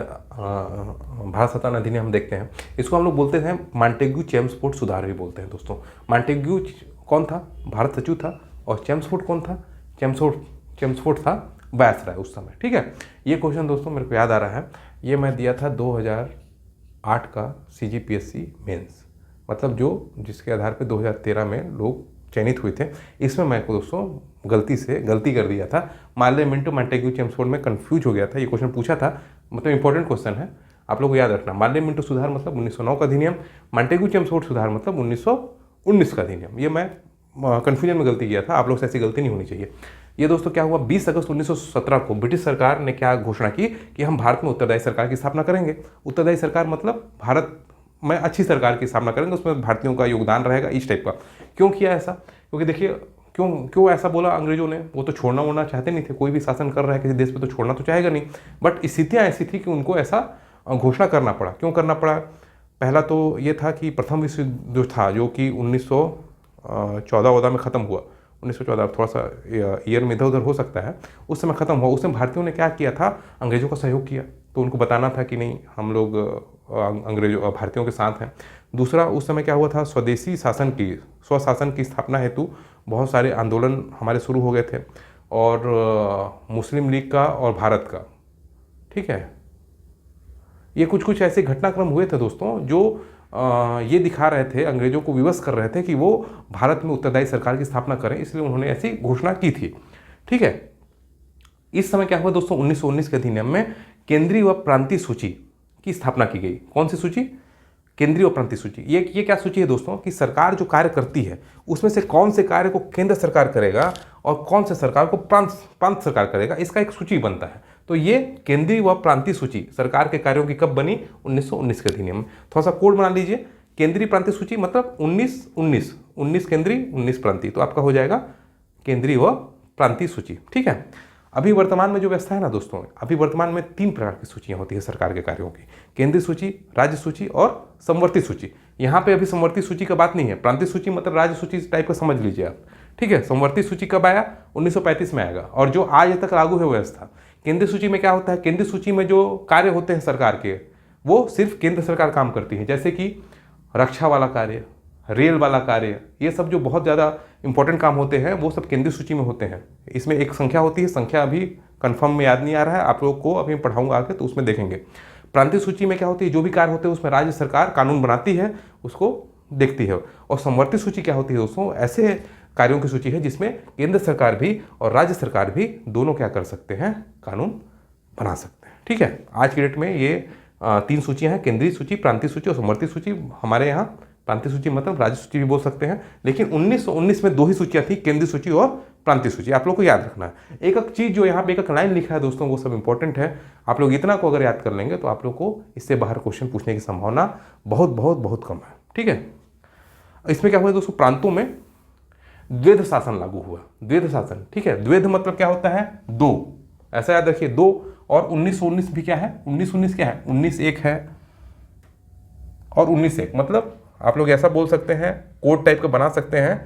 अधिनियम हम देखते हैं, इसको हम लोग बोलते हैं मॉन्टेग्यू चेम्सफोर्ड सुधार भी बोलते हैं दोस्तों। मॉन्टेग्यू कौन था, भारत सचिव था, और चेम्सफोर्ड कौन था, चेम्सफोर्ड था वायसराय उस समय। ठीक है, ये क्वेश्चन दोस्तों मेरे को याद आ रहा है, ये मैं दिया था 2008 का CGPSC मेंस, मतलब जिसके आधार पे 2013 में लोग चयनित हुए थे। इसमें मैं दोस्तों गलती कर दिया था, मार्ले मिंटो मॉन्टेग्यू चेम्सफोर्ड में कंफ्यूज हो गया था। ये क्वेश्चन पूछा था, मतलब इंपॉर्टेंट क्वेश्चन है, आप लोग को याद रखना। मार्ले मिंटो सुधार मतलब 1909 का अधिनियम, मॉन्टेग्यू चेम्सफोर्ड सुधार मतलब 1919 का अधिनियम। ये मैं कन्फ्यूजन में गलती किया था, आप लोग से ऐसी गलती नहीं होनी चाहिए। ये दोस्तों क्या हुआ, 20 अगस्त 1917 को ब्रिटिश सरकार ने क्या घोषणा की कि हम भारत में उत्तरदायी सरकार की स्थापना करेंगे। उत्तरदायी सरकार मतलब भारत में अच्छी सरकार की स्थापना करेंगे, उसमें भारतीयों का योगदान रहेगा, इस टाइप का। क्यों किया ऐसा, क्योंकि देखिए क्यों ऐसा बोला अंग्रेजों ने, वो तो छोड़ना वोड़ना चाहते नहीं थे, कोई भी शासन कर रहा है किसी देश पे तो छोड़ना तो चाहेगा नहीं, बट स्थितियाँ ऐसी थी कि उनको ऐसा घोषणा करना पड़ा। क्यों करना पड़ा, पहला तो ये था कि प्रथम विश्व युद्ध जो था, जो कि 1914 में ख़त्म हुआ, 1914 थोड़ा सा ईयर में इधर उधर हो सकता है, उस समय ख़त्म हुआ। उसमें भारतीयों ने क्या किया था, अंग्रेज़ों का सहयोग किया, तो उनको बताना था कि नहीं हम लोग भारतीयों के साथ हैं। दूसरा, उस समय क्या हुआ था, स्वशासन की स्थापना हेतु बहुत सारे आंदोलन हमारे शुरू हो गए थे, और मुस्लिम लीग का और भारत का। ठीक है, ये कुछ ऐसे घटनाक्रम हुए थे दोस्तों जो ये दिखा रहे थे, अंग्रेजों को विवश कर रहे थे कि वो भारत में उत्तरदायी सरकार की स्थापना करें, इसलिए उन्होंने ऐसी घोषणा की थी। ठीक है। इस समय क्या हुआ दोस्तों, 1919 के अधिनियम में केंद्रीय व प्रांतीय सूची की स्थापना की गई। कौन सी सूची? केंद्रीय व प्रांतीय सूची। ये क्या सूची है दोस्तों, कि सरकार जो कार्य करती है उसमें से कौन से कार्य को केंद्र सरकार करेगा और कौन से सरकार को प्रांत सरकार करेगा, इसका एक सूची बनता है। तो ये केंद्रीय व प्रांतीय सूची सरकार के कार्यों की कब बनी? 1919 के अधिनियम में। थोड़ा सा कोड बना लीजिए, केंद्रीय प्रांतीय सूची मतलब 19 केंद्रीय 19 प्रांतीय, तो आपका हो जाएगा केंद्रीय व प्रांतीय सूची। ठीक है। अभी वर्तमान में जो व्यवस्था है ना दोस्तों, अभी वर्तमान में 3 प्रकार की सूचियां होती है सरकार के कार्यों की, केंद्रीय सूची, राज्य सूची और समवर्ती सूची। यहाँ पे अभी समवर्ती सूची का बात नहीं है, प्रांतीय सूची मतलब राज्य सूची टाइप का समझ लीजिए आप। ठीक है। समवर्ती सूची कब आया? 1935 में आएगा, और जो आज तक लागू है व्यवस्था। केंद्रीय सूची में क्या होता है, केंद्रीय सूची में जो कार्य होते हैं सरकार के, वो सिर्फ केंद्र सरकार काम करती है, जैसे कि रक्षा वाला कार्य, रेल वाला कार्य, ये सब जो बहुत ज़्यादा इंपॉर्टेंट काम होते हैं वो सब केंद्रीय सूची में होते हैं। इसमें एक संख्या होती है, संख्या अभी कंफर्म में याद नहीं आ रहा है, आप लोग को अभी पढ़ाऊंगा आगे तो उसमें देखेंगे। प्रांतीय सूची में क्या होती है, जो भी कार्य होते हैं उसमें राज्य सरकार कानून बनाती है, उसको देखती है। और समवर्ती सूची क्या होती है दोस्तों, ऐसे कार्यों की सूची है जिसमें केंद्र सरकार भी और राज्य सरकार भी दोनों क्या कर सकते हैं, कानून बना सकते हैं। ठीक है। आज की डेट में ये 3 सूचियाँ हैं, केंद्रीय सूची, प्रांतीय सूची और समवर्ती सूची। हमारे यहाँ प्रांतीय सूची मतलब राज्य सूची भी बोल सकते हैं, लेकिन 1919 में 2 ही सूचियाँ थी, केंद्रीय सूची और प्रांतीय सूची। आप लोग को याद रखना है। एक एक चीज़ जो यहाँ पे एक लाइन लिखा है दोस्तों, वो सब इंपॉर्टेंट है। आप लोग इतना को अगर याद कर लेंगे तो आप लोग को इससे बाहर क्वेश्चन पूछने की संभावना बहुत बहुत बहुत कम है। ठीक है। इसमें क्या हुआ दोस्तों, प्रांतों में द्वैध शासन लागू हुआ। द्वैध शासन, ठीक है। द्वैध मतलब क्या होता है, 2, ऐसा याद रखिए, 2। और 1919 भी क्या है, 1919 क्या है, 19 है और 19 मतलब आप लोग ऐसा बोल सकते हैं, कोड टाइप का बना सकते हैं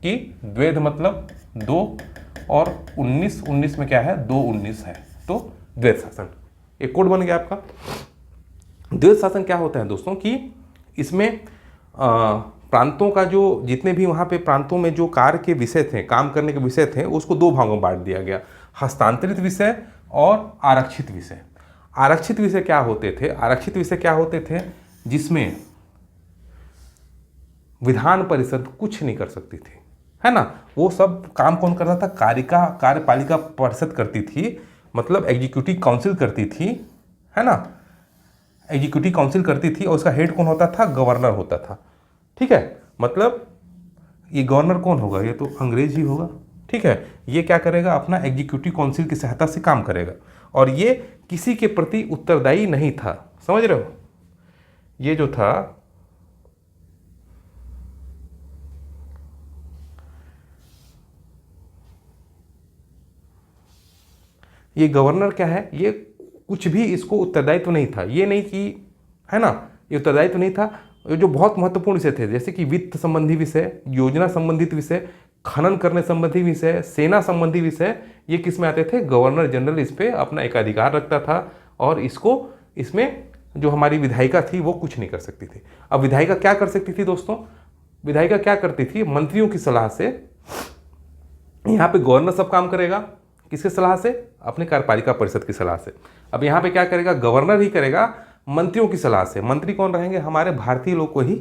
कि द्वैध मतलब 2 और 19 में क्या है, 2-19 है, तो द्वैध शासन, एक कोड बन गया आपका। द्वैध शासन क्या होता है दोस्तों, कि इसमें प्रांतों का जो जितने भी वहाँ पे प्रांतों में जो कार्य के विषय थे, काम करने के विषय थे, उसको 2 भागों में बांट दिया गया, हस्तांतरित विषय और आरक्षित विषय। आरक्षित विषय क्या होते थे, आरक्षित विषय क्या होते थे, जिसमें विधान परिषद कुछ नहीं कर सकती थी, है ना। वो सब काम कौन करता था, कार्यपालिका परिषद करती थी, मतलब एग्जीक्यूटिव काउंसिल करती थी, है ना। एग्जीक्यूटिव काउंसिल करती थी और उसका हेड कौन होता था, गवर्नर होता था। ठीक है। मतलब ये गवर्नर कौन होगा, ये तो अंग्रेज ही होगा। ठीक है। ये क्या करेगा, अपना एग्जीक्यूटिव काउंसिल की सहायता से काम करेगा, और ये किसी के प्रति उत्तरदायी नहीं था। समझ रहे हो, ये जो था ये गवर्नर क्या है, ये कुछ भी इसको उत्तरदायित्व तो नहीं था, ये नहीं कि, है ना, ये उत्तरदायित्व तो नहीं था। जो बहुत महत्वपूर्ण विषय थे, जैसे कि वित्त संबंधी विषय, योजना संबंधित विषय, खनन करने संबंधी विषय, सेना संबंधी विषय, ये किस में आते थे, गवर्नर जनरल इस पे अपना एक अधिकार रखता था, और इसमें जो हमारी विधायिका थी वो कुछ नहीं कर सकती थी। अब विधायिका क्या कर सकती थी दोस्तों, विधायिका क्या करती थी, मंत्रियों की सलाह से, यहाँ पे गवर्नर सब काम करेगा, किसके सलाह से, अपने कार्यपालिका परिषद की सलाह से। अब यहाँ पे क्या करेगा, गवर्नर ही करेगा, मंत्रियों की सलाह से। मंत्री कौन रहेंगे, हमारे भारतीय लोग को ही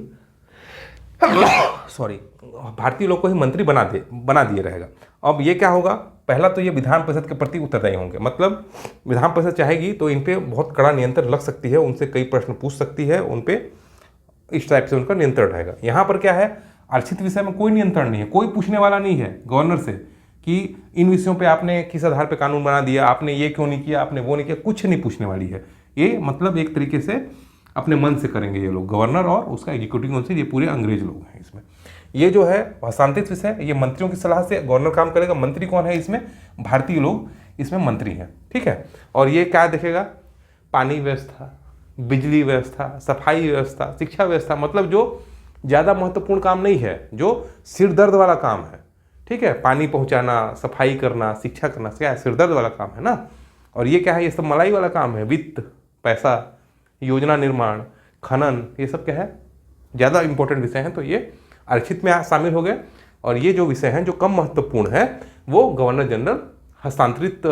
भारतीय लोग को ही मंत्री बना दिए रहेगा। अब ये क्या होगा, पहला तो ये विधान परिषद के प्रति उत्तरदायी होंगे, मतलब विधान परिषद चाहेगी तो इन पे बहुत कड़ा नियंत्रण लग सकती है, उनसे कई प्रश्न पूछ सकती है, उन पे इस टाइप से उनका नियंत्रण रहेगा। यहाँ पर क्या है, आरक्षित विषय में कोई नियंत्रण नहीं है, कोई पूछने वाला नहीं है गवर्नर से कि इन विषयों पे आपने किस आधार पे कानून बना दिया, आपने ये क्यों नहीं किया, आपने वो नहीं किया, कुछ नहीं पूछने वाली है। ये मतलब एक तरीके से अपने मन से करेंगे ये लोग, गवर्नर और उसका एग्जीक्यूटिव काउंसिल, ये पूरे अंग्रेज लोग हैं इसमें। ये जो है हस्तांतरित विषय, ये मंत्रियों की सलाह से गवर्नर काम करेगा। मंत्री कौन है इसमें, भारतीय लोग इसमें मंत्री हैं। ठीक है। और ये क्या देखेगा, पानी व्यवस्था, बिजली व्यवस्था, सफाई व्यवस्था, शिक्षा व्यवस्था, मतलब जो ज़्यादा महत्वपूर्ण काम नहीं है, जो सिर दर्द वाला काम है। ठीक है। पानी पहुंचाना, सफाई करना, शिक्षा करना, क्या है, सिरदर्द वाला काम है ना। और ये क्या है, ये सब मलाई वाला काम है, वित्त, पैसा, योजना निर्माण, खनन, ये सब क्या है, ज़्यादा इंपॉर्टेंट विषय हैं, तो ये आरक्षित में शामिल हो गए। और ये जो विषय हैं जो कम महत्वपूर्ण है, वो गवर्नर जनरल हस्तांतरित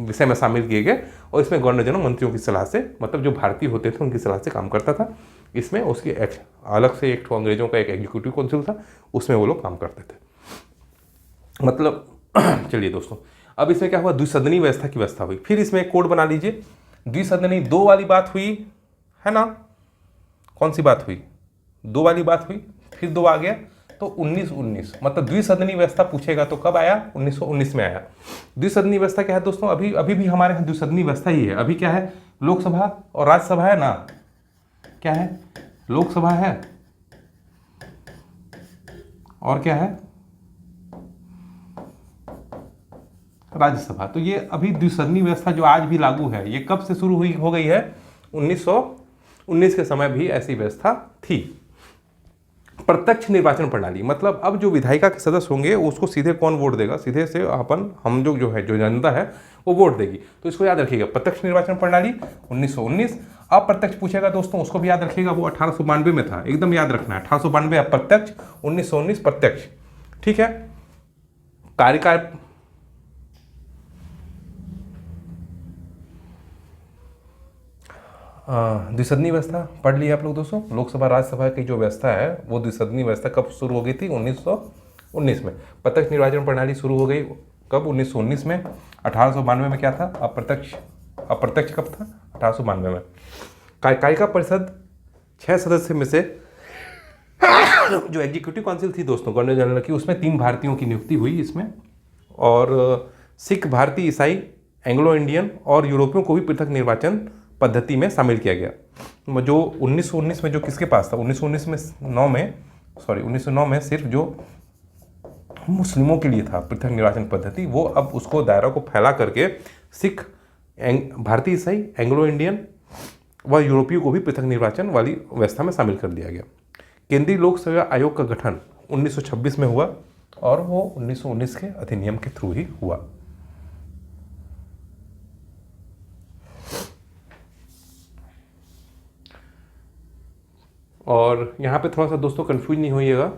विषय में शामिल किए गए, और इसमें गवर्नर जनरल मंत्रियों की सलाह से, मतलब जो भारतीय होते थे उनकी सलाह से काम करता था। इसमें उसकी अलग से एक अंग्रेजों का एक एग्जीक्यूटिव काउंसिल था, उसमें वो लोग काम करते थे। मतलब चलिए दोस्तों, अब इसमें क्या हुआ, द्विसदनी व्यवस्था की व्यवस्था हुई। फिर इसमें एक कोड बना लीजिए, द्विसदनी 2 वाली बात हुई है ना, कौन सी बात हुई, 2 वाली बात हुई, फिर 2 आ गया तो 1919, मतलब द्विसदनी व्यवस्था पूछेगा तो कब आया, 1919 में आया। द्विसदनी व्यवस्था क्या है दोस्तों, अभी भी हमारे यहाँ द्विसदनी व्यवस्था ही है। अभी क्या है, लोकसभा और राज्यसभा है ना, क्या है, लोकसभा है और क्या है, राज्यसभा। तो ये अभी द्विसदनी व्यवस्था जो आज भी लागू है, ये कब से शुरू हुई हो गई है, 1919 के समय भी ऐसी व्यवस्था थी। प्रत्यक्ष निर्वाचन प्रणाली, मतलब अब जो विधायिका के सदस्य होंगे उसको सीधे कौन वोट देगा, सीधे से हम जो है, जो जनता है वो वोट देगी। तो इसको याद रखिएगा, प्रत्यक्ष निर्वाचन प्रणाली 1919। अप्रत्यक्ष पूछेगा दोस्तों, उसको भी याद रखिएगा, वो 1892 में था, एकदम याद रखना है, 1892 अप्रत्यक्ष, 1919 प्रत्यक्ष, ठीक है। कार्यकाल, द्विसदनी व्यवस्था पढ़ लिया आप लोग दोस्तों। लोकसभा राज्यसभा की जो व्यवस्था है वो द्विसदनी व्यवस्था कब शुरू हो गई थी, 1919 में। प्रत्यक्ष निर्वाचन प्रणाली शुरू हो गई कब, 1919 में। 1892 में क्या था, अप्रत्यक्ष कब था, 1892 में। कार्यकारिणी परिषद 6 सदस्य में से जो एग्जीक्यूटिव काउंसिल थी दोस्तों गवर्नर जनरल की, उसमें 3 भारतीयों की नियुक्ति हुई इसमें, और सिख, भारतीय, ईसाई, एंग्लो इंडियन और यूरोपियों को भी पृथक निर्वाचन पद्धति में शामिल किया गया। जो 1919 में जो किसके पास था, 1909 में सिर्फ जो मुस्लिमों के लिए था पृथक निर्वाचन पद्धति, वो अब उसको दायरा को फैला करके सिख, भारतीय, ईसाई, एंग्लो इंडियन व यूरोपीय को भी पृथक निर्वाचन वाली व्यवस्था में शामिल कर दिया गया। केंद्रीय लोक सेवा आयोग का गठन 1926 में हुआ और वो 1919 के अधिनियम के थ्रू ही हुआ। और यहाँ पे थोड़ा सा दोस्तों कंफ्यूज नहीं होइएगा,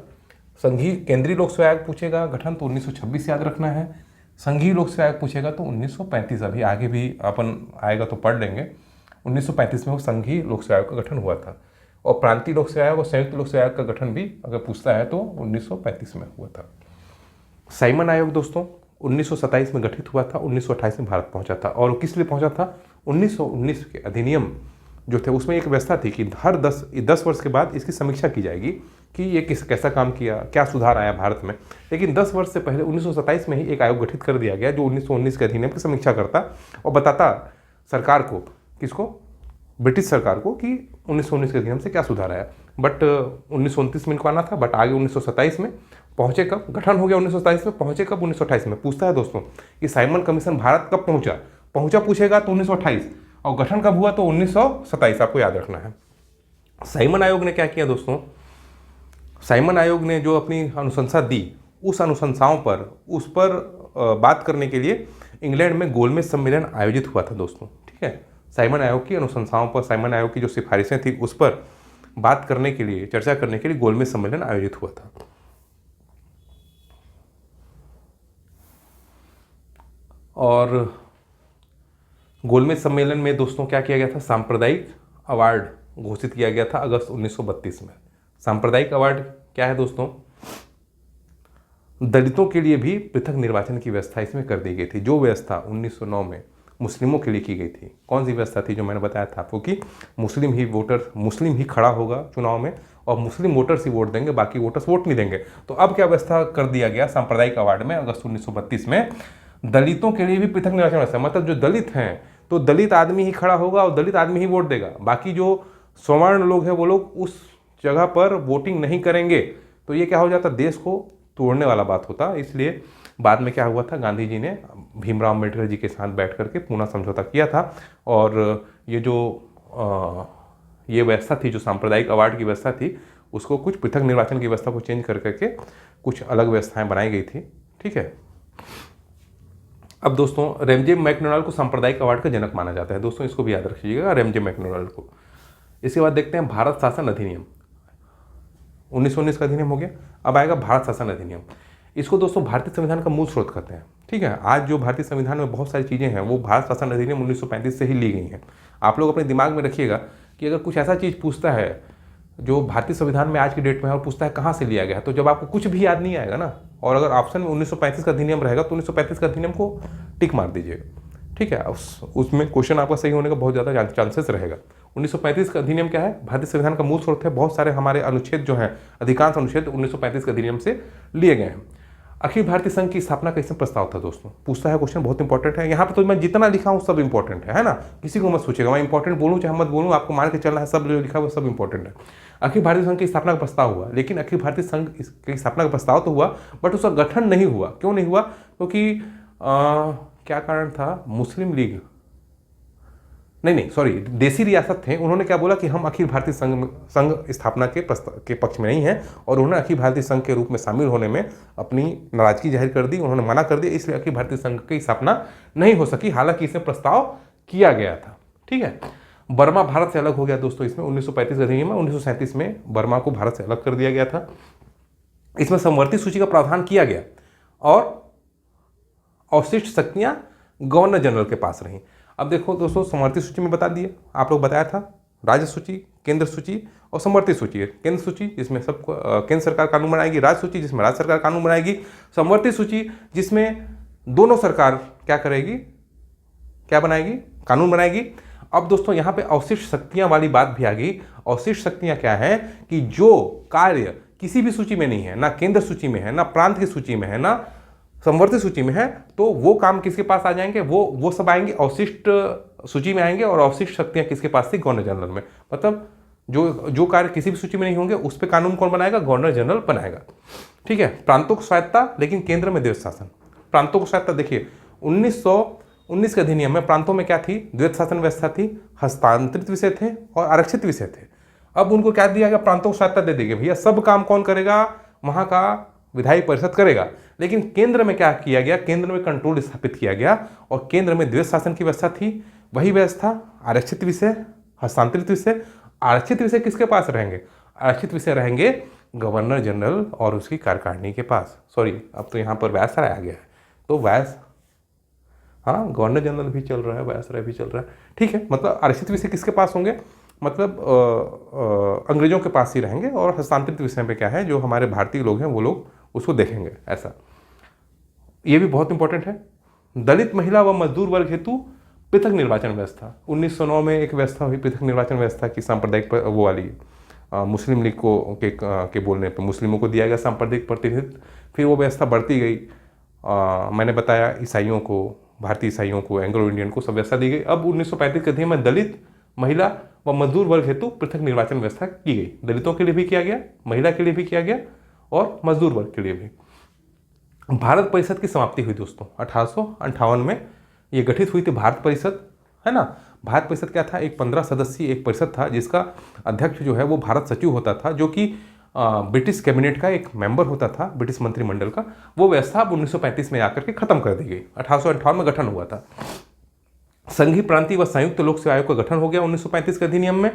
संघीय केंद्रीय लोक सेवा आयोग पूछेगा गठन तो 1926 याद रखना है, संघीय लोक सेवा आयोग पूछेगा तो 1935, अभी आगे भी अपन आएगा तो पढ़ लेंगे। 1935 में वो संघीय लोक सेवा आयोग का गठन हुआ था, और प्रांतीय लोक सेवा आयोग और संयुक्त लोक सेवा आयोग का गठन भी अगर पूछता है तो 1935 में हुआ था। साइमन आयोग दोस्तों 1927 में गठित हुआ था, 1928 में भारत पहुंचा था, और किस लिए पहुंचा था, 1919 के अधिनियम जो थे उसमें एक व्यवस्था थी कि हर 10 वर्ष के बाद इसकी समीक्षा की जाएगी कि ये कैसा काम किया, क्या सुधार आया भारत में। लेकिन 10 वर्ष से पहले 1927 में ही एक आयोग गठित कर दिया गया जो 1919 के अधिनियम की समीक्षा करता और बताता सरकार को, किसको, ब्रिटिश सरकार को, कि 1919 के अधिनियम से क्या सुधार आया। बट 1929 में इनको आना था, बट आगे 1927 में पहुंचे कब, गठन हो गया 1927 में, पहुंचे कब, 1928 में। पूछता है दोस्तों कि साइमन कमीशन भारत कब पहुंचा पूछेगा तो 1928, और गठन कब हुआ तो 1927, आपको याद रखना है। साइमन आयोग ने क्या किया दोस्तों, साइमन आयोग ने जो अपनी अनुशंसा दी, उस अनुशंसाओं पर बात करने के लिए इंग्लैंड में गोलमेज सम्मेलन आयोजित हुआ था दोस्तों, ठीक है। साइमन आयोग की अनुशंसाओं पर, साइमन आयोग की जो सिफारिशें थी उस पर बात करने के लिए, चर्चा करने के लिए गोलमेज सम्मेलन आयोजित हुआ था। और गोलमेज सम्मेलन में दोस्तों क्या किया गया था, सांप्रदायिक अवार्ड घोषित किया गया था अगस्त 1932 में। सांप्रदायिक अवार्ड क्या है दोस्तों, दलितों के लिए भी पृथक निर्वाचन की व्यवस्था इसमें कर दी गई थी। जो व्यवस्था 1909 में मुस्लिमों के लिए की गई थी, कौन सी व्यवस्था थी, जो मैंने बताया था आपको कि मुस्लिम ही खड़ा होगा चुनाव में और मुस्लिम वोटर्स ही वोट देंगे, बाकी वोटर्स वोट नहीं देंगे। तो अब क्या व्यवस्था कर दिया गया सांप्रदायिक अवार्ड में अगस्त 1932 में, दलितों के लिए भी पृथक निर्वाचन व्यवस्था, मतलब जो दलित हैं तो दलित आदमी ही खड़ा होगा और दलित आदमी ही वोट देगा, बाकी जो सवर्ण लोग हैं वो लोग उस जगह पर वोटिंग नहीं करेंगे। तो ये क्या हो जाता, देश को तोड़ने वाला बात होता। इसलिए बाद में क्या हुआ था, गांधी जी ने भीमराव अम्बेडकर जी के साथ बैठ करके पूना समझौता किया था, और ये व्यवस्था थी, जो सांप्रदायिक अवार्ड की व्यवस्था थी, उसको कुछ पृथक निर्वाचन की व्यवस्था को चेंज कर करके कुछ अलग व्यवस्थाएं बनाई गई थी, ठीक है। अब दोस्तों रेमजे मैकडोनाल्ड को सांप्रदायिक अवार्ड का जनक माना जाता है दोस्तों, इसको भी याद रखिएगा, रेमजे मैकडोनाल्ड को। इसके बाद देखते हैं भारत शासन अधिनियम, 1919 का अधिनियम हो गया। अब आएगा भारत शासन अधिनियम। इसको दोस्तों भारतीय संविधान का मूल स्रोत कहते हैं, ठीक है। आज जो भारतीय संविधान में बहुत सारी चीज़ें हैं वो भारत शासन अधिनियम 1935 से ही ली गई हैं। आप लोग अपने दिमाग में रखिएगा कि अगर कुछ ऐसा चीज़ पूछता है जो भारतीय संविधान में आज की डेट में है और पूछता है कहाँ से लिया गया, तो जब आपको कुछ भी याद नहीं आएगा ना, और अगर ऑप्शन में 1935 का अधिनियम रहेगा तो 1935 का अधिनियम को टिक मार दीजिएगा, ठीक है। उसमें क्वेश्चन आपका सही होने का बहुत ज़्यादा चांसेस रहेगा। 1935 का अधिनियम क्या है? भारतीय संविधान का मूल स्रोत है। बहुत सारे हमारे अनुच्छेद जो हैं, अधिकांश अनुच्छेद 1935 के अधिनियम से लिए गए हैं। अखिल भारतीय संघ की स्थापना का इसमें प्रस्ताव था दोस्तों, पूछता है क्वेश्चन, बहुत इंपॉर्टेंट है। यहाँ पे तो मैं जितना लिखा हूँ सब इंपॉर्टेंट है ना, किसी को मत सोचिएगा मैं इंपॉर्टेंट बोलूँ चाहे मत बोलूँ, आपको मान के चलना है सब जो लिखा हुआ सब इंपॉर्टेंट है। अखिल भारतीय संघ की स्थापना का प्रस्ताव हुआ, लेकिन अखिल भारतीय संघ की स्थापना का प्रस्ताव तो हुआ बट उसका गठन नहीं हुआ। क्यों नहीं हुआ? क्योंकि क्या कारण था? मुस्लिम लीग नहीं सॉरी, देसी रियासत थे, उन्होंने क्या बोला कि हम अखिल भारतीय संघ स्थापना के पक्ष में नहीं हैं, और उन्होंने अखिल भारतीय संघ के रूप में शामिल होने में अपनी नाराजगी जाहिर कर दी, उन्होंने मना कर दिया, इसलिए अखिल भारतीय संघ की स्थापना नहीं हो सकी, हालांकि इसमें प्रस्ताव किया गया था, ठीक है। बर्मा भारत से अलग हो गया दोस्तों इसमें 1935 के अधिनियम में। 1937 में बर्मा को भारत से अलग कर दिया गया था। इसमें समवर्ती सूची का प्रावधान किया गया और अवशिष्ट शक्तियां गवर्नर जनरल के पास रहीं। अब देखो दोस्तों, समवर्ती सूची में बता दिए आप लोग, बताया था राज्य सूची, केंद्र सूची और समवर्ती सूची है। केंद्र सूची जिसमें सब केंद्र सरकार कानून बनाएगी, राज्य सूची जिसमें राज्य सरकार कानून बनाएगी, समवर्ती सूची जिसमें दोनों सरकार क्या करेगी, क्या बनाएगी, कानून बनाएगी। अब दोस्तों यहाँ पे अवशिष्ट शक्तियां वाली बात भी आ गई। अवशिष्ट शक्तियां क्या है कि जो कार्य किसी भी सूची में नहीं है, ना केंद्र सूची में है, ना प्रांत की सूची में है, ना समवर्ती सूची में है, तो वो काम किसके पास आ जाएंगे? वो सब आएंगे अवशिष्ट सूची में आएंगे, और अवशिष्ट शक्तियां किसके पास थी? गवर्नर जनरल में। मतलब जो कार्य किसी भी सूची में नहीं होंगे उस पर कानून कौन बनाएगा? गवर्नर जनरल बनाएगा, ठीक है। प्रांतों को स्वायत्ता, लेकिन केंद्र में द्वैत शासन। प्रांतों को स्वायत्ता देखिए 1919 के अधिनियम में प्रांतों में क्या थी? द्वैत शासन व्यवस्था थी, हस्तांतरित विषय थे और आरक्षित विषय थे। अब उनको क्या दिया गया? प्रांतों को स्वायत्ता दे देगी, भैया सब काम कौन करेगा? वहां का विधायी परिषद करेगा। लेकिन केंद्र में क्या किया गया? केंद्र में कंट्रोल स्थापित किया गया, और केंद्र में द्वैत शासन की व्यवस्था थी। वही व्यवस्था आरक्षित विषय, हस्तांतरित विषय। आरक्षित विषय किसके पास रहेंगे? आरक्षित विषय रहेंगे गवर्नर जनरल और उसकी कार्यकारिणी के पास। सॉरी, अब तो यहाँ पर वायसराय आ गया है, तो गवर्नर जनरल भी चल रहा है, वायसराय भी चल रहा है, ठीक है। मतलब आरक्षित विषय किसके पास होंगे? मतलब अंग्रेजों के पास ही रहेंगे, और हस्तांतरित विषय पे क्या है, जो हमारे भारतीय लोग हैं वो लोग उसको देखेंगे। ऐसा ये भी बहुत इंपॉर्टेंट है। दलित, महिला व मजदूर वर्ग हेतु पृथक निर्वाचन व्यवस्था। 1909 में एक व्यवस्था हुई पृथक निर्वाचन व्यवस्था की, सांप्रदायिक वो वाली मुस्लिम लीग को के बोलने पर मुस्लिमों को दिया गया सांप्रदायिक प्रतिनिधित्व। फिर वो व्यवस्था बढ़ती गई, मैंने बताया ईसाइयों को, भारतीय ईसाइयों को, एंग्लो इंडियन को सब व्यवस्था दी गई। अब 1935 के अधिनियम में दलित, महिला व मजदूर वर्ग हेतु पृथक निर्वाचन व्यवस्था की गई। दलितों के लिए भी किया गया, महिला के लिए भी किया गया, और मजदूर वर्ग के लिए भी। भारत परिषद की समाप्ति हुई दोस्तों 1858 में, ये गठित हुई थी भारत परिषद, है ना। भारत परिषद क्या था? एक 15 सदस्यीय एक परिषद था, जिसका अध्यक्ष जो है वो भारत सचिव होता था, जो कि ब्रिटिश कैबिनेट का एक मेंबर होता था, ब्रिटिश मंत्रिमंडल का। वो व्यवस्था अब 1935 में आकर के खत्म कर दी गई। 1858 में गठन हुआ था। संघीय प्रांतीय व संयुक्त लोक सेवा आयोग का गठन हो गया 1935 के अधिनियम में।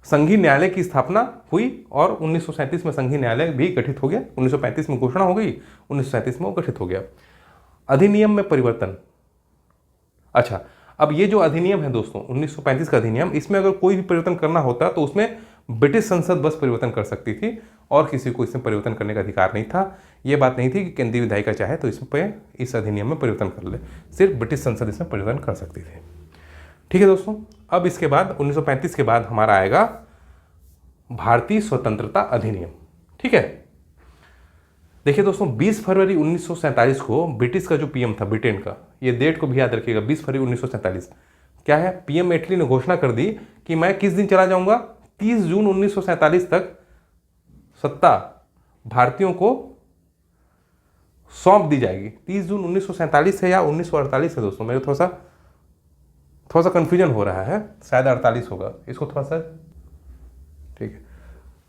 संघीय न्यायालय की स्थापना हुई, और 1937 में संघीय न्यायालय भी गठित हो गया। 1935 में घोषणा हो गई, 1937 में वो गठित हो गया। अधिनियम में परिवर्तन। अच्छा, अब ये जो अधिनियम है दोस्तों 1935 का अधिनियम, इसमें अगर कोई भी परिवर्तन करना होता तो उसमें ब्रिटिश संसद बस परिवर्तन कर सकती थी, और किसी को इसमें परिवर्तन करने का अधिकार नहीं था। ये बात नहीं थी कि केंद्रीय विधायिका चाहे तो इस अधिनियम में परिवर्तन कर ले, सिर्फ ब्रिटिश संसद इसमें परिवर्तन कर सकती थी, ठीक है दोस्तों। अब इसके बाद 1935 के बाद हमारा आएगा भारतीय स्वतंत्रता अधिनियम, ठीक है। देखिए दोस्तों, 20 फरवरी 1947 को ब्रिटिश का जो पीएम था ब्रिटेन का, ये डेट को भी याद रखिएगा, 20 फरवरी 1947 क्या है, पीएम एटली ने घोषणा कर दी कि मैं किस दिन चला जाऊंगा, 30 जून 1947 तक सत्ता भारतीयों को सौंप दी जाएगी। 30 जून 1947 है या 1948 है दोस्तों, मेरे थोड़ा सा कंफ्यूजन हो रहा है, शायद 48 होगा, इसको थोड़ा सा, ठीक है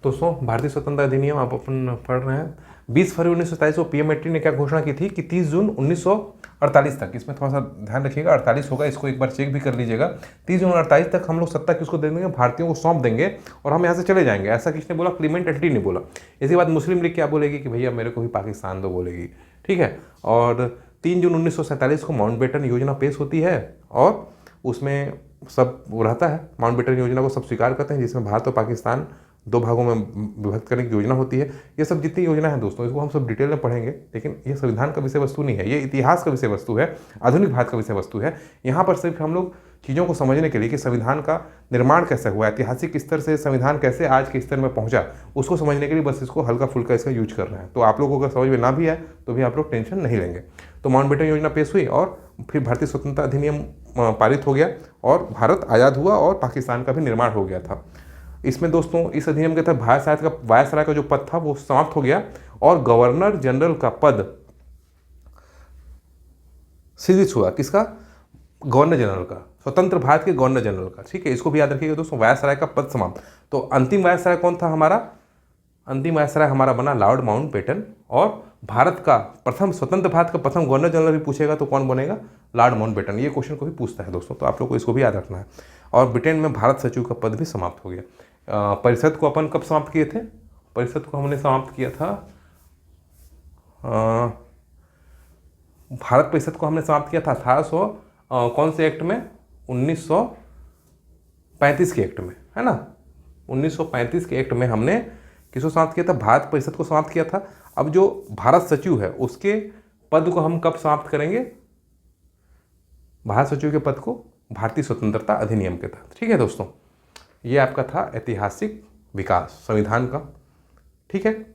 दोस्तों। भारतीय स्वतंत्रता अधिनियम आप अपन पढ़ रहे हैं। 20 फरवरी 1947 को पीएम एटली ने क्या घोषणा की थी कि 30 जून 1948 तक, इसमें थोड़ा सा ध्यान रखिएगा, 48 होगा, इसको एक बार चेक भी कर लीजिएगा। 30 जून 48 तक हम लोग सत्ता किसको दे देंगे, भारतीयों को सौंप देंगे, और हम यहाँ से चले जाएंगे। ऐसा किसने बोला, क्लीमेंट एटली ने बोला। इसके बाद मुस्लिम लीग क्या बोलेगी कि भैया मेरे को भी पाकिस्तान दो बोलेगी, ठीक है। और 3 जून 1947 को माउंटबेटन योजना पेश होती है, और उसमें सब वो रहता है, माउंटबेटन योजना को सब स्वीकार करते हैं, जिसमें भारत और पाकिस्तान 2 भागों में विभक्त करने की योजना होती है। ये सब जितनी योजना है दोस्तों, इसको हम सब डिटेल में पढ़ेंगे, लेकिन ये संविधान का विषय वस्तु नहीं है, ये इतिहास का विषय वस्तु है, आधुनिक भारत का विषय वस्तु है। यहाँ पर सिर्फ हम लोग चीज़ों को समझने के लिए कि संविधान का निर्माण कैसे हुआ, ऐतिहासिक स्तर से संविधान कैसे आज के स्तर में पहुंचा, उसको समझने के लिए बस इसको हल्का फुल्का इसका यूज कर रहे हैं। तो आप लोगों को अगर समझ में ना भी आए तो भी आप लोग टेंशन नहीं लेंगे। तो माउंटबेटन योजना पेश हुई और फिर भारतीय स्वतंत्रता अधिनियम पारित हो गया और भारत आज़ाद हुआ और पाकिस्तान का भी निर्माण हो गया था। इसमें दोस्तों इस अधिनियम के तहत वायसराय का जो पद था वो समाप्त हो गया और गवर्नर जनरल का पद सृजित हुआ। किसका? गवर्नर जनरल का, स्वतंत्र भारत के गवर्नर जनरल का। ठीक है, इसको भी याद रखिएगा दोस्तों, वायसराय का पद समाप्त। तो अंतिम वायसराय कौन था हमारा? अंतिम वायसराय हमारा बना लॉर्ड माउंटबेटन। और भारत का प्रथम, स्वतंत्र भारत का प्रथम गवर्नर जनरल भी पूछेगा तो कौन बनेगा? Lord Mountbatten. ये क्वेश्चन को भी पूछता है दोस्तों, तो आप लोग को इसको भी याद रखना है। और ब्रिटेन में भारत सचिव का पद भी समाप्त हो गया। परिषद को अपन कब समाप्त किए थे? परिषद को हमने समाप्त किया था, भारत परिषद को हमने समाप्त किया था 1800 कौन से एक्ट में? 1935 के एक्ट में, है ना। 1935 के एक्ट में हमने किसको समाप्त किया था? भारत परिषद को समाप्त किया था। अब जो भारत सचिव है उसके पद को हम कब समाप्त करेंगे? भारत सचिव के पद को भारतीय स्वतंत्रता अधिनियम के तहत। ठीक है दोस्तों, ये आपका था ऐतिहासिक विकास संविधान का। ठीक है,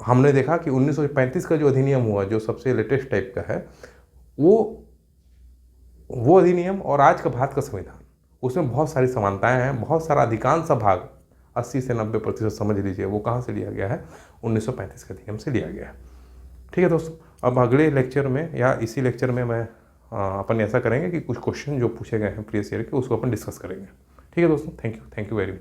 हमने देखा कि 1935 का जो अधिनियम हुआ, जो सबसे लेटेस्ट टाइप का है, वो अधिनियम और आज का भारत का संविधान, उसमें बहुत सारी समानताएं हैं। बहुत सारा अधिकांश भाग 80 से 90% समझ लीजिए वो कहाँ से लिया गया है? 1935 के अधिनियम से लिया गया है। ठीक है दोस्तों, अब अगले लेक्चर में या इसी लेक्चर में मैं अपन ऐसा करेंगे कि कुछ क्वेश्चन जो पूछे गए हैं प्रीवियस ईयर के, उसको अपन डिस्कस करेंगे। ठीक है दोस्तों, थैंक यू वेरी मच।